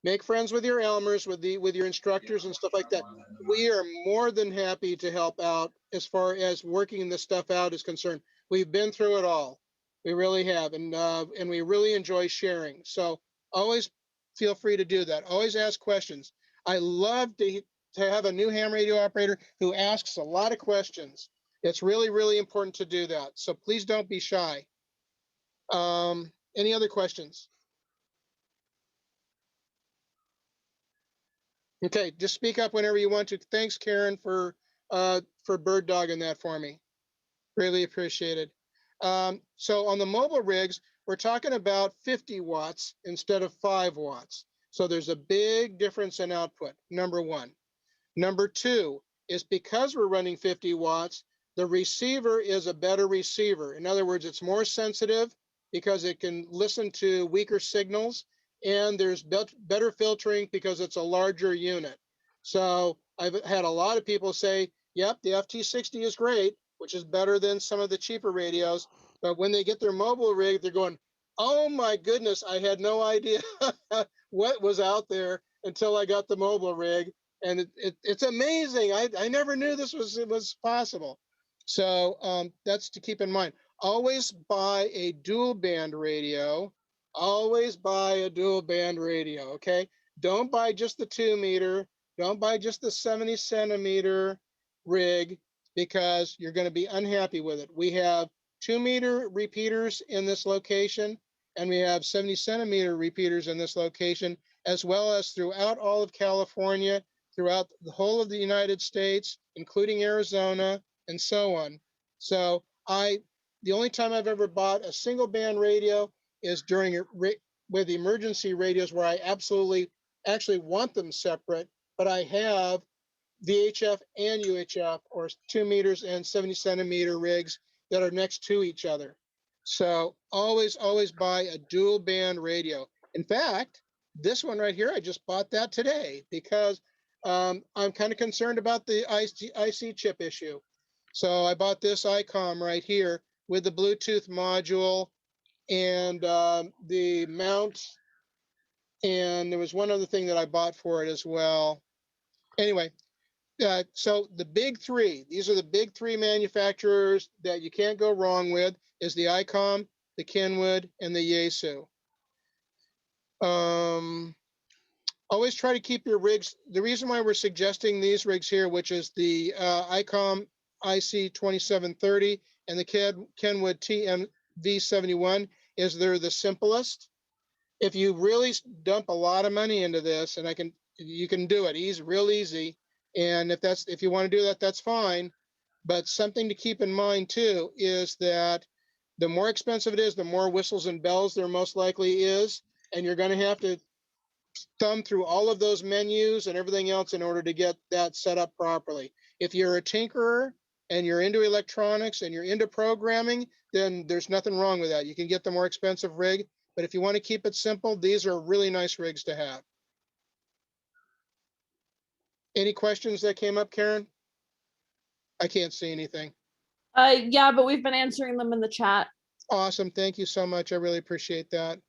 make friends with your Elmers, with your instructors and stuff like that. We are more than happy to help out as far as working this stuff out is concerned. We've been through it all. We really have, and we really enjoy sharing. So always feel free to do that. Always ask questions. I love to have a new ham radio operator who asks a lot of questions. It's really, really important to do that. So please don't be shy. Any other questions? Okay, just speak up whenever you want to. Thanks, Karen, for bird dogging that for me. Really appreciated. So on the mobile rigs, we're talking about 50 watts instead of 5 watts. So there's a big difference in output, number one. Number two is because we're running 50 watts, the receiver is a better receiver. In other words, it's more sensitive because it can listen to weaker signals, and there's better filtering because it's a larger unit. So I've had a lot of people say, yep, the FT60 is great, which is better than some of the cheaper radios. But when they get their mobile rig, they're going, oh my goodness, I had no idea what was out there until I got the mobile rig. And it's amazing. I never knew this was possible. So that's to keep in mind. Always buy a dual band radio. Always buy a dual band radio, okay? Don't buy just the 2 meter. Don't buy just the 70 centimeter rig because you're going to be unhappy with it. We have 2 meter repeaters in this location, and we have 70 centimeter repeaters in this location, as well as throughout all of California, throughout the whole of the United States, including Arizona, and so on. So the only time I've ever bought a single band radio is with emergency radios where I actually want them separate, but I have VHF and UHF, or 2 meters and 70 centimeter rigs that are next to each other. So always buy a dual band radio. In fact, this one right here, I just bought that today because I'm kind of concerned about the IC chip issue. So I bought this ICOM right here with the Bluetooth module and the mount. And there was one other thing that I bought for it as well. Anyway, so the big three, these are the big three manufacturers that you can't go wrong with, is the ICOM, the Kenwood, and the Yaesu. Always try to keep your rigs. The reason why we're suggesting these rigs here, which is the ICOM IC2730 and the Kenwood TMV71, is they're the simplest. If you really dump a lot of money into this, and you can do it real easy. And if you want to do that, that's fine. But something to keep in mind too is that the more expensive it is, the more whistles and bells there most likely is, and you're going to have to thumb through all of those menus and everything else in order to get that set up properly. If you're a tinkerer and you're into electronics and you're into programming, then there's nothing wrong with that. You can get the more expensive rig, but if you want to keep it simple, these are really nice rigs to have. Any questions that came up, Karen? I can't see anything. Yeah, but we've been answering them in the chat. Awesome. Thank you so much. I really appreciate that.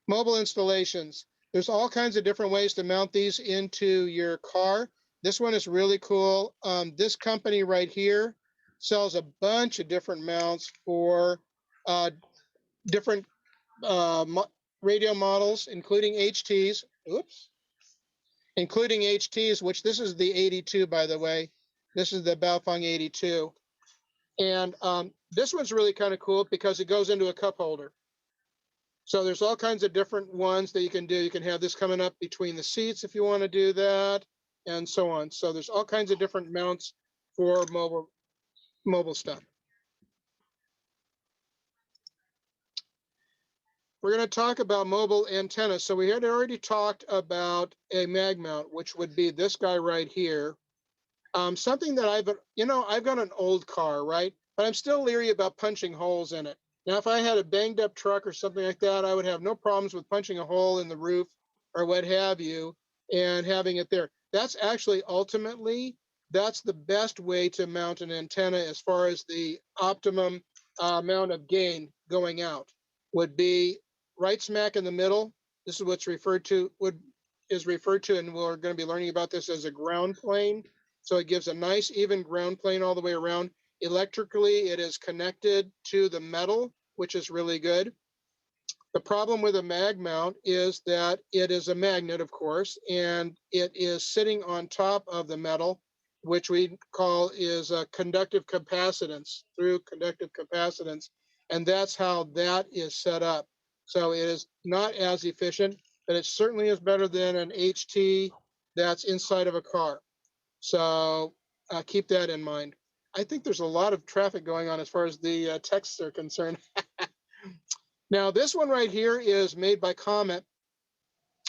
Mobile installations. There's all kinds of different ways to mount these into your car. This one is really cool. This company right here sells a bunch of different mounts for different radio models, including HTs. Oops. Including HTs, which this is the 82, by the way. This is the Baofeng 82. And this one's really kind of cool because it goes into a cup holder. So there's all kinds of different ones that you can do. You can have this coming up between the seats if you want to do that, and so on. So there's all kinds of different mounts for mobile stuff. We're going to talk about mobile antennas. So we had already talked about a mag mount, which would be this guy right here. Something that I've got an old car, right? But I'm still leery about punching holes in it. Now, if I had a banged up truck or something like that, I would have no problems with punching a hole in the roof or what have you and having it there. That's actually ultimately, that's the best way to mount an antenna as far as the optimum amount of gain going out would be right smack in the middle. This is what's referred to, and we're going to be learning about this as a ground plane. So it gives a nice even ground plane all the way around. Electrically, it is connected to the metal, which is really good. The problem with a mag mount is that it is a magnet, of course, and it is sitting on top of the metal, which we call is a conductive capacitance, through conductive capacitance. And that's how that is set up. So it is not as efficient, but it certainly is better than an HT that's inside of a car. So keep that in mind. I think there's a lot of traffic going on as far as the texts are concerned. Now, this one right here is made by Comet.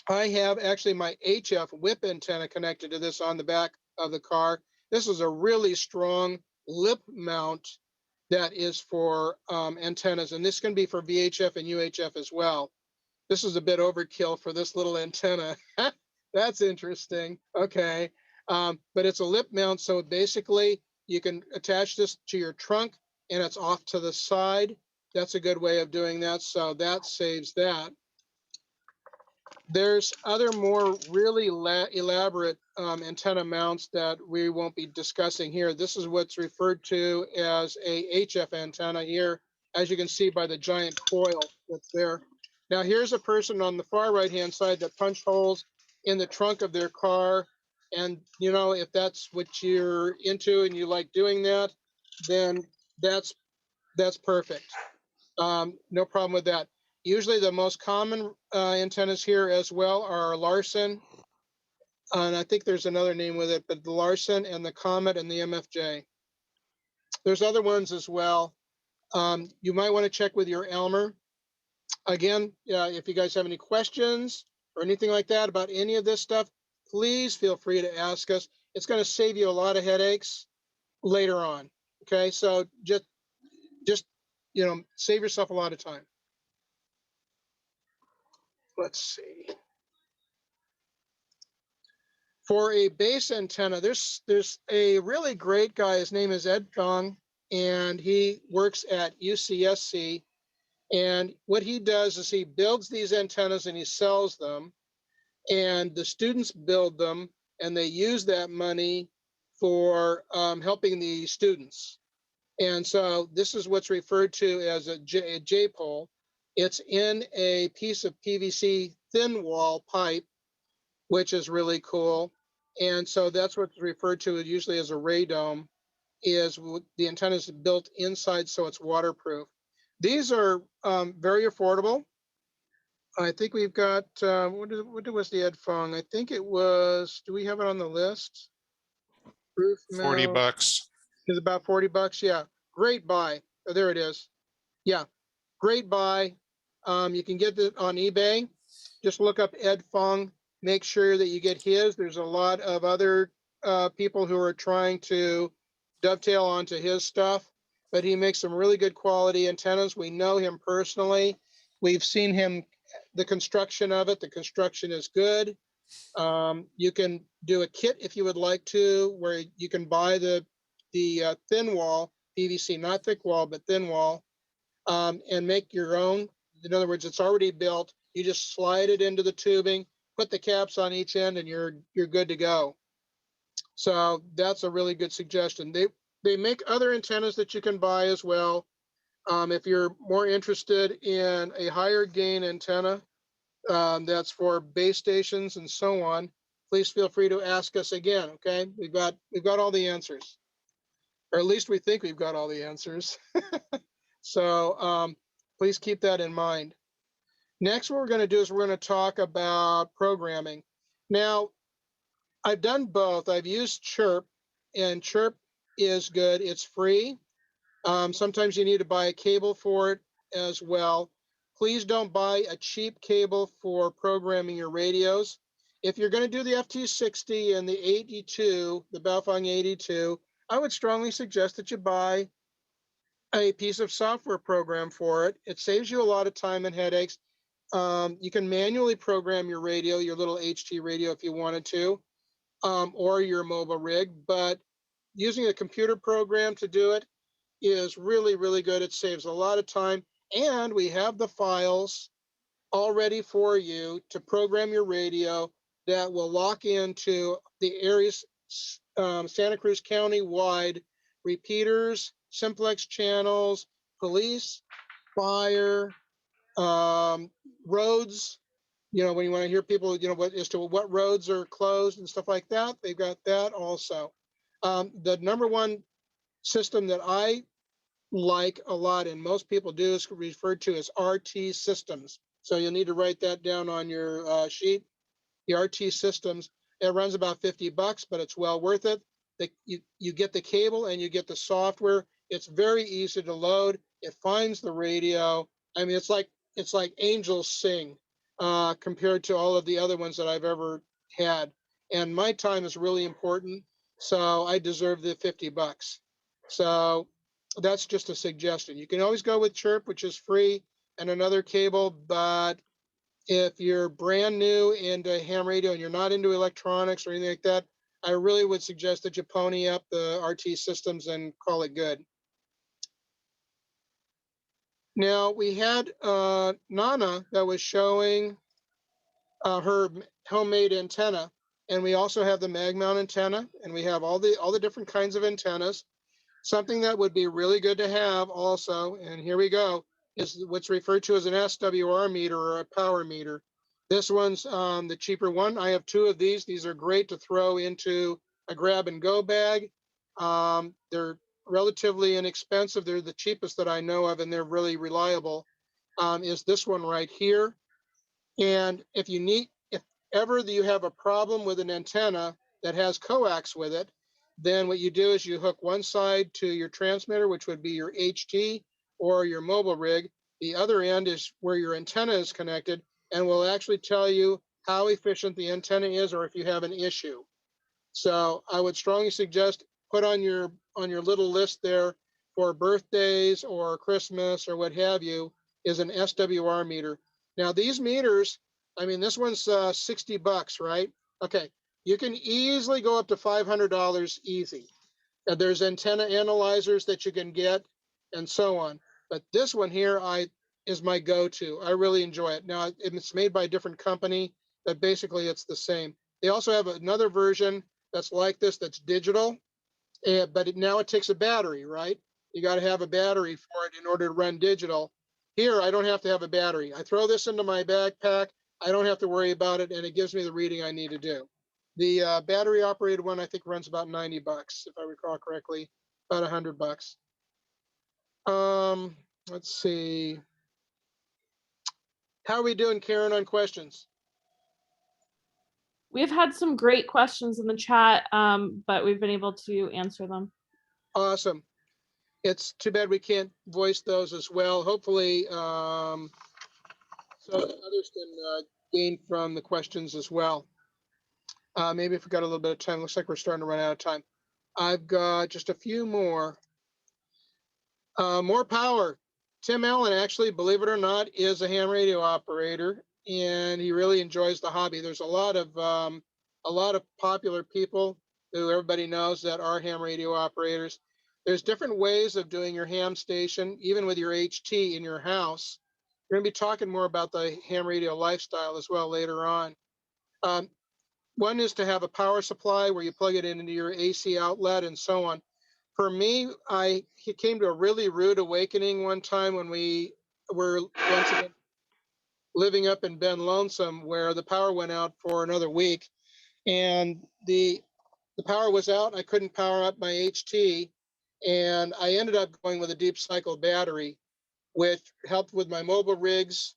I have actually my HF whip antenna connected to this on the back of the car. This is a really strong lip mount that is for antennas, and this can be for VHF and UHF as well. This is a bit overkill for this little antenna. That's interesting. Okay. But it's a lip mount, so basically you can attach this to your trunk and it's off to the side. That's a good way of doing that, so that saves that. There's other more really elaborate antenna mounts that we won't be discussing here. This is what's referred to as a HF antenna here, as you can see by the giant coil that's there. Now here's a person on the far right-hand side that punched holes in the trunk of their car. And you know, if that's what you're into and you like doing that, then that's perfect. No problem with that. Usually the most common antennas here as well are Larson. And I think there's another name with it, but the Larson and the Comet and the MFJ. There's other ones as well. You might want to check with your Elmer. Again, if you guys have any questions or anything like that about any of this stuff, please feel free to ask us. It's going to save you a lot of headaches later on. Okay, so just you know, save yourself a lot of time. Let's see. For a base antenna, there's a really great guy. His name is Ed Fong, and he works at UCSC. And what he does is he builds these antennas and he sells them. And the students build them, and they use that money for helping the students. And so this is what's referred to as a J-pole. It's in a piece of PVC thin wall pipe, which is really cool. And so that's what's referred to usually as a radome, is the antenna is built inside so it's waterproof. These are very affordable. I think we've got, what was the Ed Fong? I think it was, do we have it on the list? Roof $40. It's about $40, yeah. Great buy. Oh, there it is. Yeah, great buy. You can get it on eBay. Just look up Ed Fong. Make sure that you get his. There's a lot of other people who are trying to dovetail onto his stuff, but he makes some really good quality antennas. We know him personally. We've seen him, the construction of it. The construction is good. You can do a kit if you would like to, where you can buy the thin wall PVC, not thick wall, but thin wall, and make your own. In other words, it's already built. You just slide it into the tubing, put the caps on each end, and you're good to go. So that's a really good suggestion. They make other antennas that you can buy as well. If you're more interested in a higher gain antenna, that's for base stations and so on, please feel free to ask us again. Okay, we've got all the answers, or at least we think we've got all the answers. So please keep that in mind. Next, what we're going to do is we're going to talk about programming. Now, I've done both. I've used Chirp, and Chirp is good. It's free. Sometimes you need to buy a cable for it as well. Please don't buy a cheap cable for programming your radios. If you're going to do the FT60 and the 82, the Baofeng 82, I would strongly suggest that you buy a piece of software program for it. It saves you a lot of time and headaches. You can manually program your radio, your little HT radio if you wanted to, or your mobile rig, but using a computer program to do it is really, really good. It saves a lot of time, and we have the files all ready for you to program your radio that will lock into the areas, Santa Cruz County wide repeaters, simplex channels, police, fire, roads. You know, when you want to hear people, you know, what as to what roads are closed and stuff like that, they've got that also. The number one system that I like a lot, and most people do, is referred to as RT systems. So you'll need to write that down on your sheet. The RT systems, it runs about $50, but it's well worth it. You get the cable and you get the software. It's very easy to load. It finds the radio. I mean, it's like angels sing compared to all of the other ones that I've ever had. And my time is really important, so I deserve the $50. So that's just a suggestion. You can always go with Chirp, which is free, and another cable, but if you're brand new into ham radio and you're not into electronics or anything like that, I really would suggest that you pony up the RT systems and call it good. Now we had Nana that was showing her homemade antenna, and we also have the mag mount antenna, and we have all the different kinds of antennas. Something that would be really good to have also, and here we go, is what's referred to as an SWR meter or a power meter. This one's the cheaper one. I have two of these. These are great to throw into a grab and go bag. They're relatively inexpensive. They're the cheapest that I know of, and they're really reliable. Is this one right here. And if ever you have a problem with an antenna that has coax with it, then what you do is you hook one side to your transmitter, which would be your HT or your mobile rig. The other end is where your antenna is connected, and will actually tell you how efficient the antenna is or if you have an issue. So I would strongly suggest put on your little list there for birthdays or Christmas or what have you is an SWR meter. Now these meters, I mean, this one's $60, right? Okay, you can easily go up to $500 easy. There's antenna analyzers that you can get and so on. But this one here is my go-to. I really enjoy it. Now it's made by a different company, but basically it's the same. They also have another version that's like this, that's digital, but now it takes a battery, right? You got to have a battery for it in order to run digital. Here, I don't have to have a battery. I throw this into my backpack. I don't have to worry about it, and it gives me the reading I need to do. The battery operated one, I think, runs about $90, if I recall correctly, about $100. Let's see. How are we doing, Karen, on questions? We've had some great questions in the chat, but we've been able to answer them. Awesome. It's too bad we can't voice those as well. Hopefully, so others can gain from the questions as well. Maybe if we got a little bit of time, looks like we're starting to run out of time. I've got just a few more. More power. Tim Allen, actually, believe it or not, is a ham radio operator, and he really enjoys the hobby. There's a lot of popular people who everybody knows that are ham radio operators. There's different ways of doing your ham station, even with your HT in your house. We're going to be talking more about the ham radio lifestyle as well later on. One is to have a power supply where you plug it into your AC outlet and so on. For me, he came to a really rude awakening one time when we were once again living up in Ben Lonesome, where the power went out for another week, and the power was out. I couldn't power up my HT, and I ended up going with a deep cycle battery, which helped with my mobile rigs.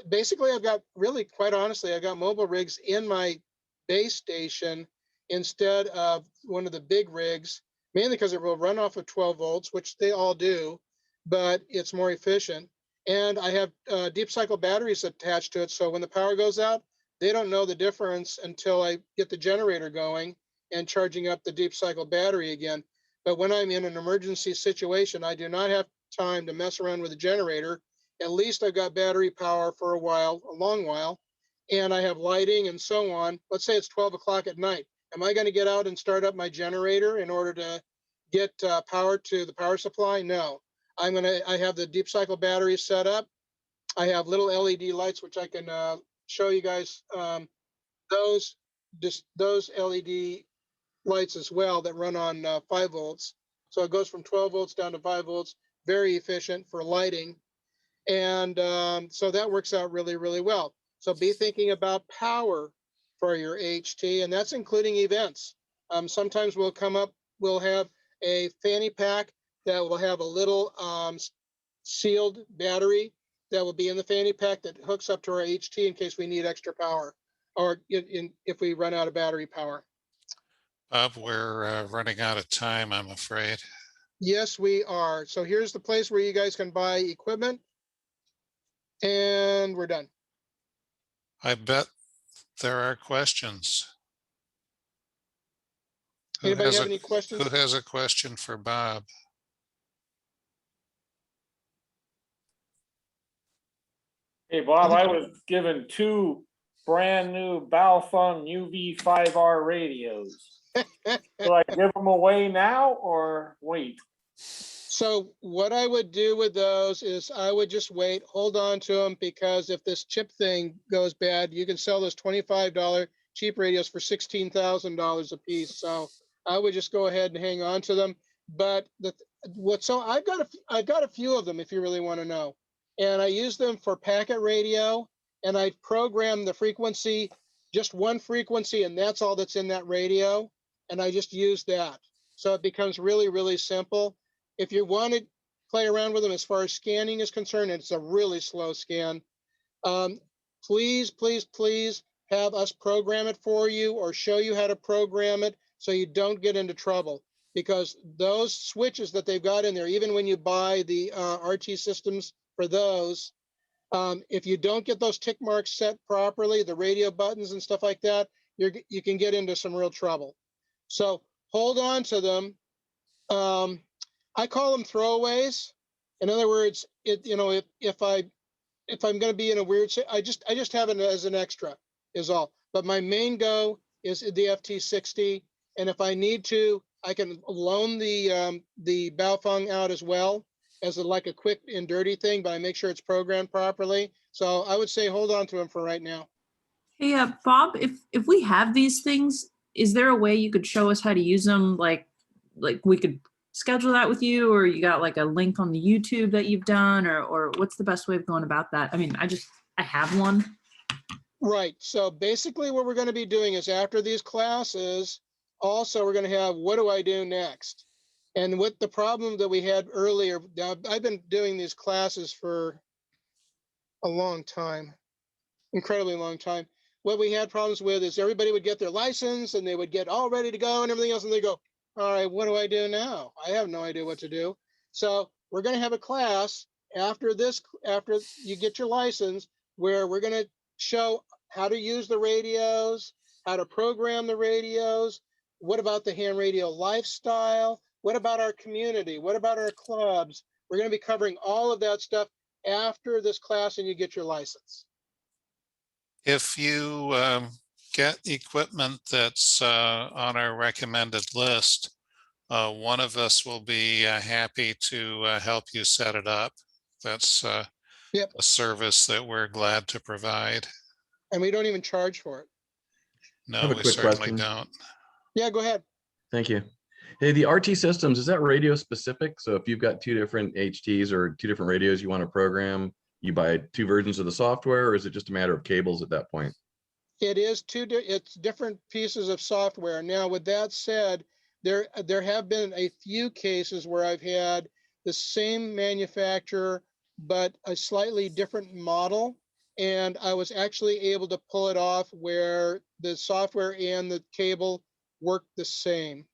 Basically, I've got, really, quite honestly, I've got mobile rigs in my base station instead of one of the big rigs, mainly because it will run off of 12 volts, which they all do, but it's more efficient. And I have deep cycle batteries attached to it, so when the power goes out, they don't know the difference until I get the generator going and charging up the deep cycle battery again. But when I'm in an emergency situation, I do not have time to mess around with the generator. At least I've got battery power for a while, a long while, and I have lighting and so on. Let's say it's 12 o'clock at night. Am I going to get out and start up my generator in order to get power to the power supply? No. I have the deep cycle battery set up. I have little LED lights, which I can show you guys. Those LED lights as well that run on 5 volts. So it goes from 12 volts down to 5 volts, very efficient for lighting. And so that works out really, really well. So be thinking about power for your HT, and that's including events. Sometimes we'll have a fanny pack that will have a little sealed battery that will be in the fanny pack that hooks up to our HT in case we need extra power, or if we run out of battery power. Bob, we're running out of time, I'm afraid. Yes, we are. So here's the place where you guys can buy equipment, and we're done. I bet there are questions. Anybody have any questions? Who has a question for Bob? Hey, Bob, I was given 2 brand new Baofeng UV5R radios. Do I give them away now or wait? So what I would do with those is I would just wait, hold on to them, because if this chip thing goes bad, you can sell those $25 cheap radios for $16,000 a piece. So I would just go ahead and hang on to them. But I've got a few of them if you really want to know. And I use them for packet radio, and I program the frequency, just one frequency, and that's all that's in that radio. And I just use that. So it becomes really, really simple. If you want to play around with them as far as scanning is concerned, it's a really slow scan. Please, please, please have us program it for you or show you how to program it so you don't get into trouble. Because those switches that they've got in there, even when you buy the RT systems for those, if you don't get those tick marks set properly, the radio buttons and stuff like that, you can get into some real trouble. So hold on to them. I call them throwaways. In other words, if I'm going to be in a weird, I just have it as an extra is all. But my main go is the FT60, and if I need to, I can loan the Baofeng out as well as like a quick and dirty thing, but I make sure it's programmed properly. So I would say hold on to them for right now. Hey, Bob, if we have these things, is there a way you could show us how to use them? Like we could schedule that with you, or you got like a link on the YouTube that you've done, or what's the best way of going about that? I mean, I have one. Right. So basically what we're going to be doing is after these classes, also we're going to have, what do I do next? And what the problem that we had earlier, now I've been doing these classes for a long time, incredibly long time. What we had problems with is everybody would get their license and they would get all ready to go and everything else. And they go, all right, what do I do now? I have no idea what to do. So we're going to have a class after you get your license, where we're going to show how to use the radios, how to program the radios. What about the ham radio lifestyle? What about our community? What about our clubs? We're going to be covering all of that stuff after this class and you get your license. If you get equipment that's on our recommended list, one of us will be happy to help you set it up. That's a service that we're glad to provide. And we don't even charge for it. No, we certainly don't. Yeah, go ahead. Thank you. Hey, the RT systems, is that radio specific? So if you've got 2 different HTs or 2 different radios you want to program, you buy 2 versions of the software, or is it just a matter of cables at that point? It is it's different pieces of software. Now, with that said, there have been a few cases where I've had the same manufacturer, but a slightly different model. And I was actually able to pull it off where the software and the cable work the same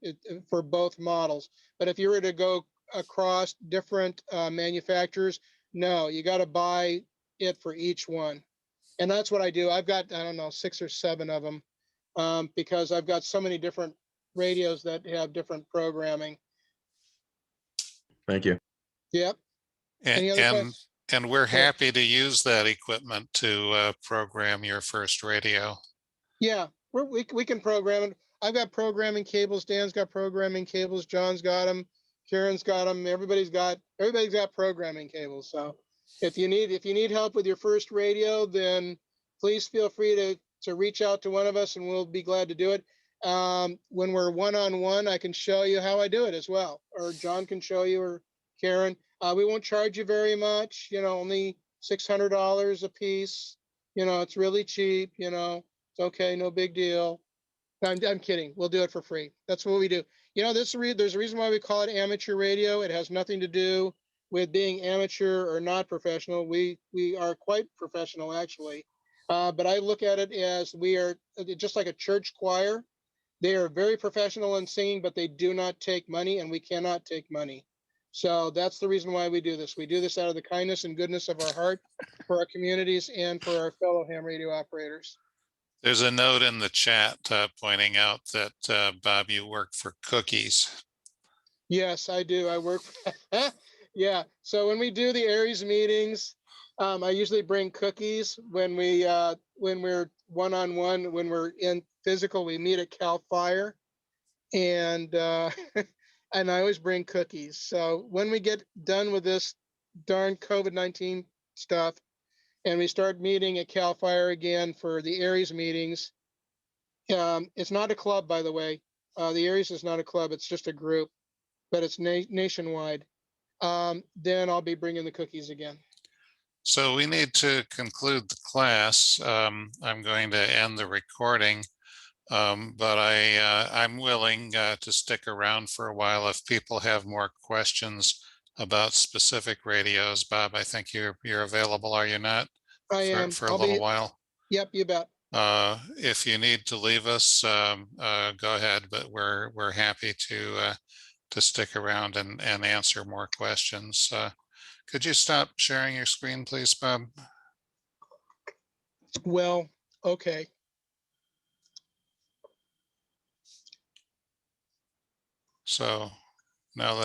for both models. But if you were to go across different manufacturers, no, you got to buy it for each one. And that's what I do. I've got, I don't know, 6 or 7 of them because I've got so many different radios that have different programming. Thank you. Yep. Any other questions? And we're happy to use that equipment to program your first radio. Yeah, we can program it. I've got programming cables. Dan's got programming cables. John's got them. Karen's got them. Everybody's got programming cables. So If you need help with your first radio, then please feel free to reach out to one of us and we'll be glad to do it. When we're one-on-one, I can show you how I do it as well, or John can show you, or Karen. We won't charge you very much, only $600 a piece. It's really cheap, it's okay, no big deal. I'm kidding. We'll do it for free. That's what we do. There's a reason why we call it amateur radio. It has nothing to do with being amateur or not professional. We are quite professional, actually. But I look at it as we are just like a church choir. They are very professional in singing, but they do not take money, and we cannot take money. So that's the reason why we do this. We do this out of the kindness and goodness of our heart for our communities and for our fellow ham radio operators. There's a note in the chat pointing out that, Bob, you work for Cookies. Yes, I do. I work. Yeah. So when we do the Aries meetings, I usually bring cookies when we're one-on-one. When we're in physical, we meet at Cal Fire, and and I always bring cookies. So when we get done with this darn COVID-19 stuff, and we start meeting at Cal Fire again for the Aries meetings, it's not a club, by the way. The Aries is not a club; it's just a group, but it's nationwide. Then I'll be bringing the cookies again. So we need to conclude the class. I'm going to end the recording, but I'm willing to stick around for a while if people have more questions about specific radios. Bob, I think you're available, are you not? I am. For a little while. Yep, you bet. If you need to leave us, go ahead, but we're happy to stick around and answer more questions. Could you stop sharing your screen, please, Bob? Well, okay. So now that